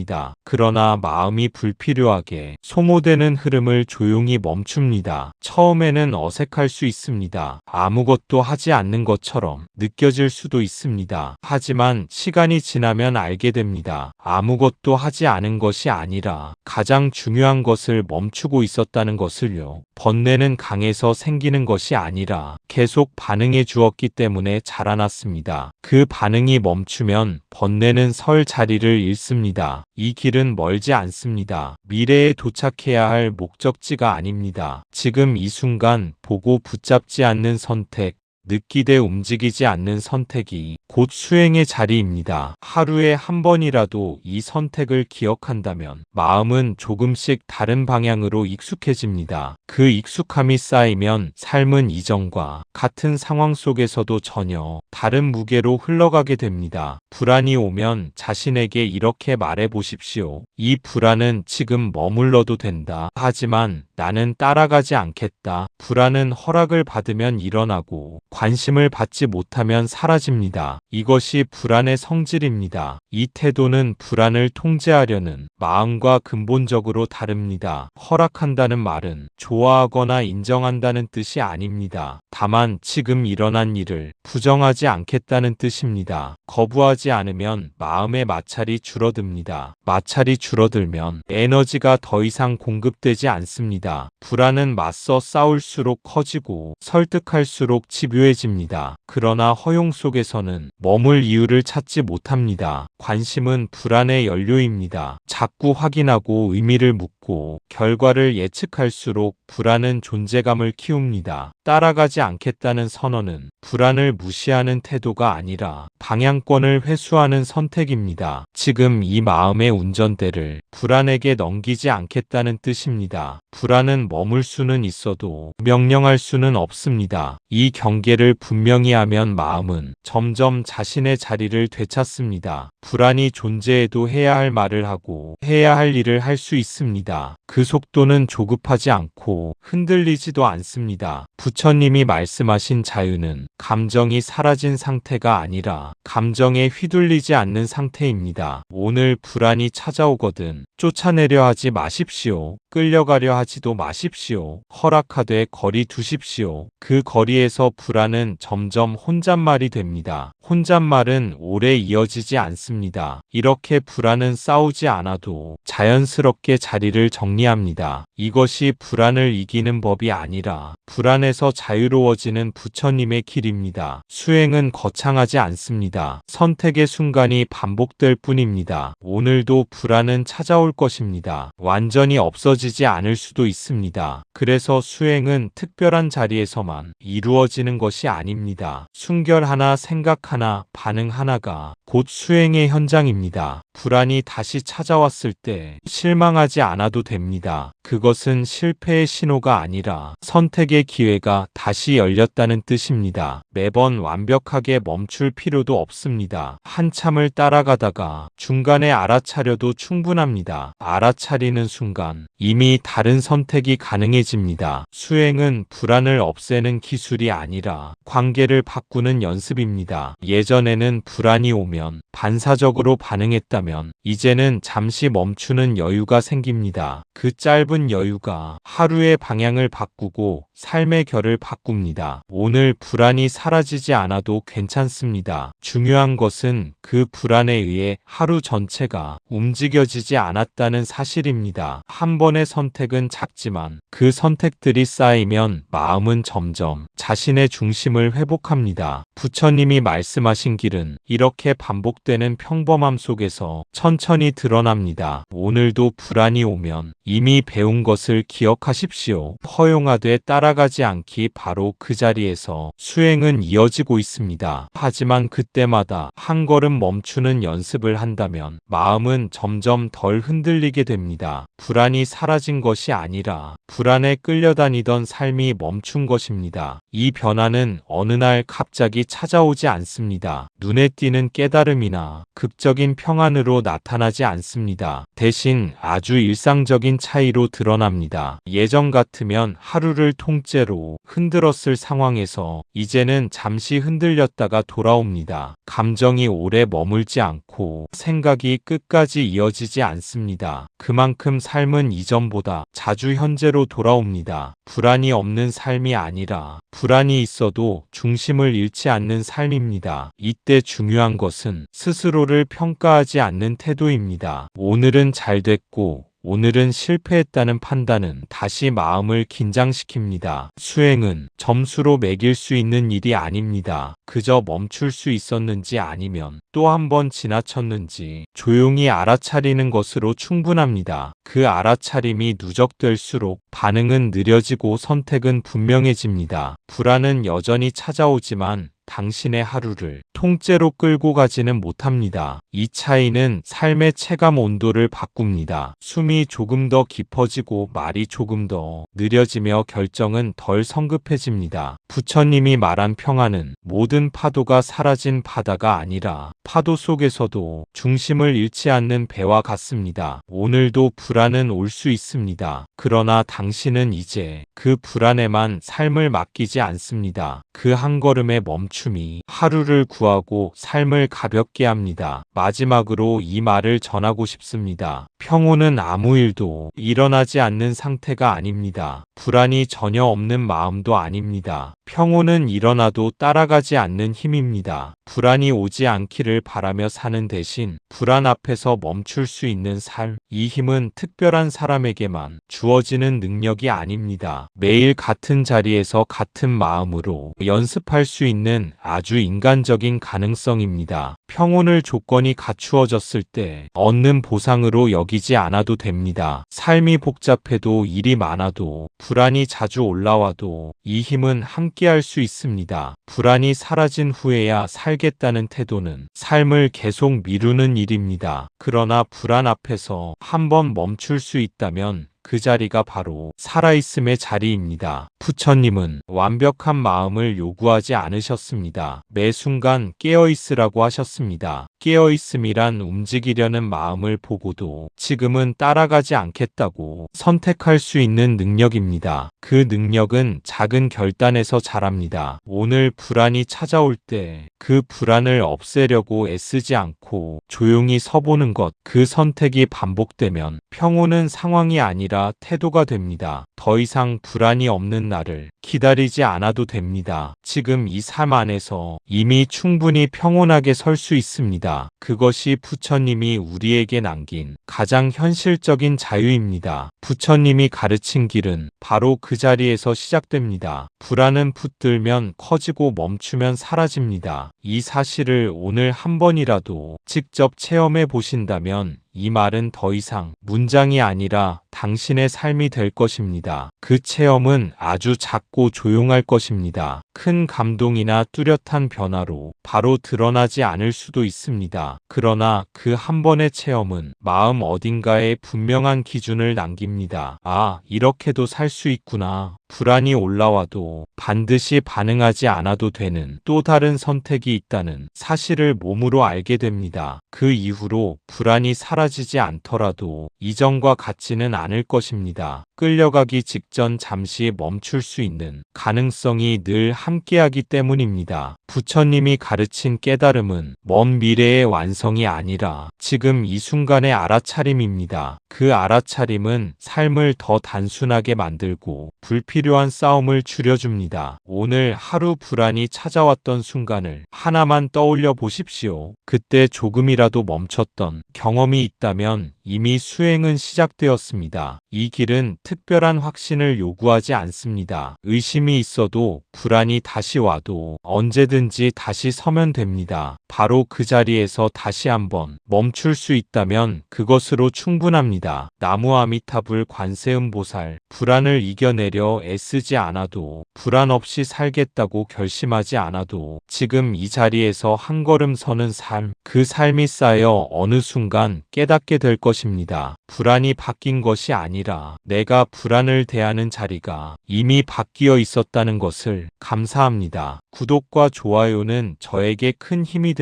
그러나 마음이 불필요하게 소모되는 흐름을 조용히 멈춥니다. 처음에는 어색할 수 있습니다. 아무것도 하지 않는 것처럼 느껴질 수도 있습니다. 하지만 시간이 지나면 알게 됩니다. 아무것도 하지 않은 것이 아니라 가장 중요한 것을 멈추고 있었다는 것을요. 번뇌는 강해서 생기는 것이 아니라 계속 반응해 주었기 때문에 자라났습니다. 그 반응이 멈추면 번뇌는 설 자리를 잃습니다. 이 길은 멀지 않습니다. 미래에 도착해야 할 목적지가 아닙니다. 지금 이 순간 보고 붙잡지 않는 선택, 느끼되 움직이지 않는 선택이 곧 수행의 자리입니다. 하루에 한 번이라도 이 선택을 기억한다면 마음은 조금씩 다른 방향으로 익숙해집니다. 그 익숙함이 쌓이면 삶은 이전과 같은 상황 속에서도 전혀 다른 무게로 흘러가게 됩니다. 불안이 오면 자신에게 이렇게 말해 보십시오. 이 불안은 지금 머물러도 된다. 하지만 나는 따라가지 않겠다. 불안은 허락을 받으면 일어나고 관심을 받지 못하면 사라집니다. 이것이 불안의 성질입니다. 이 태도는 불안을 통제하려는 마음과 근본적으로 다릅니다. 허락한다는 말은 좋아하거나 인정한다는 뜻이 아닙니다. 다만 지금 일어난 일을 부정하지 않겠다는 뜻입니다. 거부하지 않으면 마음의 마찰이 줄어듭니다. 마찰이 줄어들면 에너지가 더 이상 공급되지 않습니다. 불안은 맞서 싸울수록 커지고 설득할수록 집요해집니다. 그러나 허용 속에서는 머물 이유를 찾지 못합니다. 관심은 불안의 연료입니다. 자꾸 확인하고 의미를 묻고 결과를 예측할수록 불안은 존재감을 키웁니다. 따라가지 않겠다는 선언은 불안을 무시하는 태도가 아니라 방향권을 회수하는 선택입니다. 지금 이 마음의 운전대를 불안에게 넘기지 않겠다는 뜻입니다. 불안은 머물 수는 있어도 명령할 수는 없습니다. 이 경계를 분명히 하면 마음은 점점 자신의 자리를 되찾습니다. 불안이 존재해도 해야 할 말을 하고 해야 할 일을 할 수 있습니다. 그 속도는 조급하지 않고 흔들리지도 않습니다. 부처님이 말씀하신 자유는 감정이 사라진 상태가 아니라 감정에 휘둘리지 않는 상태입니다. 오늘 불안이 찾아오거든 쫓아내려 하지 마십시오. 끌려가려 하지도 마십시오. 허락하되 거리 두십시오. 그 거리에서 불안은 점점 혼잣말이 됩니다. 혼잣말은 오래 이어지지 않습니다. 이렇게 불안은 싸우지 않아도 자연스럽게 자리를 정리합니다. 이것이 불안을 이기는 법이 아니라 불안에서 자유로워지는 부처님의 길입니다. 수행은 거창하지 않습니다. 선택의 순간이 반복될 뿐입니다. 오늘도 불안은 찾아올 것입니다. 완전히 없어지지 않을 수도 있습니다. 그래서 수행은 특별한 자리에서만 이루어지는 것이 아닙니다. 순결 하나, 생각 하나, 반응 하나가 곧 수행의 현장입니다. 불안이 다시 찾아왔을 때 실망하지 않아도 됩니다. 그것은 실패의 신호가 아니라 선택의 기회가 다시 열렸다는 뜻입니다. 매번 완벽하게 멈출 필요도 없습니다. 한참을 따라가다가 중간에 알아차려도 충분합니다. 알아차리는 순간 이미 다른 선택이 가능해집니다. 수행은 불안을 없애는 기술이 아니라 관계를 바꾸는 연습입니다. 예전에는 불안이 오면 반사적으로 반응했다면 이제는 잠시 멈추는 여유가 생깁니다. 그 짧은 여유가 하루의 방향을 바꾸고 삶의 결을 바꿉니다. 오늘 불안이 사라지지 않아도 괜찮습니다. 중요한 것은 그 불안에 의해 하루 전체가 움직여지지 않았다는 사실입니다. 한 번의 선택은 작지만 그 선택들이 쌓이면 마음은 점점 자신의 중심을 회복합니다. 부처님이 말씀하신 길은 이렇게 반복되는 평범함 속에서 천천히 드러납니다. 오늘도 불안이 오면 이미 배운 것을 기억하십시오. 허용하되 따라가지 않기 바로 그 자리에서 수행은 이어지고 있습니다. 하지만 그때마다 한 걸음 멈추는 연습을 한다면 마음은 점점 덜 흔들리게 됩니다. 불안이 사라진 것이 아니라 불안에 끌려다니던 삶이 멈춘 것입니다. 이 변화는 어느 날 갑자기 찾아오지 않습니다. 눈에 띄는 깨달음이나 극적인 평안으로 나타나지 않습니다. 대신 아주 일상적인 차이로 드러납니다. 예전 같으면 하루를 통째로 흔들었을 상황에서 이제는 잠시 흔들렸다가 돌아옵니다. 감정이 오래 머물지 않고 생각이 끝까지 이어지지 않습니다. 그만큼 삶은 이전보다 자주 현재로 돌아옵니다. 불안이 없는 삶이 아니라 불안이 있어도 중심을 잃지 않는 삶입니다. 이때 중요한 것은 스스로를 평가하지 않는 태도입니다. 오늘은 잘 됐고 오늘은 실패했다는 판단은 다시 마음을 긴장시킵니다. 수행은 점수로 매길 수 있는 일이 아닙니다. 그저 멈출 수 있었는지 아니면 또 한 번 지나쳤는지 조용히 알아차리는 것으로 충분합니다. 그 알아차림이 누적될수록 반응은 느려지고 선택은 분명해집니다. 불안은 여전히 찾아오지만 당신의 하루를 통째로 끌고 가지는 못합니다. 이 차이는 삶의 체감 온도를 바꿉니다. 숨이 조금 더 깊어지고 말이 조금 더 느려지며 결정은 덜 성급해집니다. 부처님이 말한 평안은 모든 파도가 사라진 바다가 아니라 파도 속에서도 중심을 잃지 않는 배와 같습니다. 오늘도 불안은 올 수 있습니다. 그러나 당신은 이제 그 불안에만 삶을 맡기지 않습니다. 그 한 걸음의 멈춤이 하루를 구하고 삶을 가볍게 합니다. 마지막으로 이 말을 전하고 싶습니다. 평온은 아무 일도 일어나지 않는 상태가 아닙니다. 불안이 전혀 없는 마음도 아닙니다. 평온은 일어나도 따라가지 않는 힘입니다. 불안이 오지 않기를 바라며 사는 대신 불안 앞에서 멈출 수 있는 삶, 이 힘은 특별한 사람에게만 주어지는 능력이 아닙니다. 매일 같은 자리에서 같은 마음으로 연습할 수 있는 아주 인간적인 가능성입니다. 평온을 조건이 갖추어졌을 때 얻는 보상으로 여기지 않아도 됩니다. 삶이 복잡해도 일이 많아도 불안이 자주 올라와도 이 힘은 함께할 수 있습니다. 불안이 사라진 후에야 살겠다는 태도는 삶을 계속 미루는 일입니다. 그러나 불안 앞에서 한번 멈출 수 있다면 그 자리가 바로 살아있음의 자리입니다. 부처님은 완벽한 마음을 요구하지 않으셨습니다. 매 순간 깨어있으라고 하셨습니다. 깨어있음이란 움직이려는 마음을 보고도 지금은 따라가지 않겠다고 선택할 수 있는 능력입니다. 그 능력은 작은 결단에서 자랍니다. 오늘 불안이 찾아올 때 그 불안을 없애려고 애쓰지 않고 조용히 서보는 것, 그 선택이 반복되면 평온은 상황이 아니라 아니라 태도가 됩니다. 더 이상 불안이 없는 날을 기다리지 않아도 됩니다. 지금 이 삶 안에서 이미 충분히 평온하게 설 수 있습니다. 그것이 부처님이 우리에게 남긴 가장 현실적인 자유입니다. 부처님이 가르친 길은 바로 그 자리에서 시작됩니다. 불안은 붙들면 커지고 멈추면 사라집니다. 이 사실을 오늘 한 번이라도 직접 체험해 보신다면 이 말은 더 이상 문장이 아니라 당신의 삶이 될 것입니다. 그 체험은 아주 작고 조용할 것입니다. 큰 감동이나 뚜렷한 변화로 바로 드러나지 않을 수도 있습니다. 그러나 그 한 번의 체험은 마음 어딘가에 분명한 기준을 남깁니다. 아, 이렇게도 살 수 있구나. 불안이 올라와도 반드시 반응하지 않아도 되는 또 다른 선택이 있다는 사실을 몸으로 알게 됩니다. 그 이후로 불안이 사라지지 않더라도 이전과 같지는 않을 것입니다. 끌려가기 직전 잠시 멈출 수 있는 가능성이 늘 함께하기 때문입니다. 부처님이 가르친 깨달음은 먼 미래의 완성이 아니라 지금 이 순간의 알아차림입니다. 그 알아차림은 삶을 더 단순하게 만들고 불필요한 싸움을 줄여줍니다. 오늘 하루 불안이 찾아왔던 순간을 하나만 떠올려 보십시오. 그때 조금이라도 멈췄던 경험이 있다면 이미 수행은 시작되었습니다. 이 길은 특별한 확신을 요구하지 않습니다. 의심이 있어도 불안이 다시 와도 언제든지 다시 서면 됩니다. 바로 그 자리에서 다시 한번 멈출 수 있다면 그것으로 충분합니다. 나무 아미타불 관세음보살, 불안을 이겨내려 애쓰지 않아도, 불안 없이 살겠다고 결심하지 않아도 지금 이 자리에서 한 걸음 서는 삶, 그 삶이 쌓여 어느 순간 깨닫게 될 것입니다. 불안이 바뀐 것이 아니라 내가 불안을 대하는 자리가 이미 바뀌어 있었다는 것을 감사합니다. 구독과 좋아요는 저에게 큰 힘이 됩니다.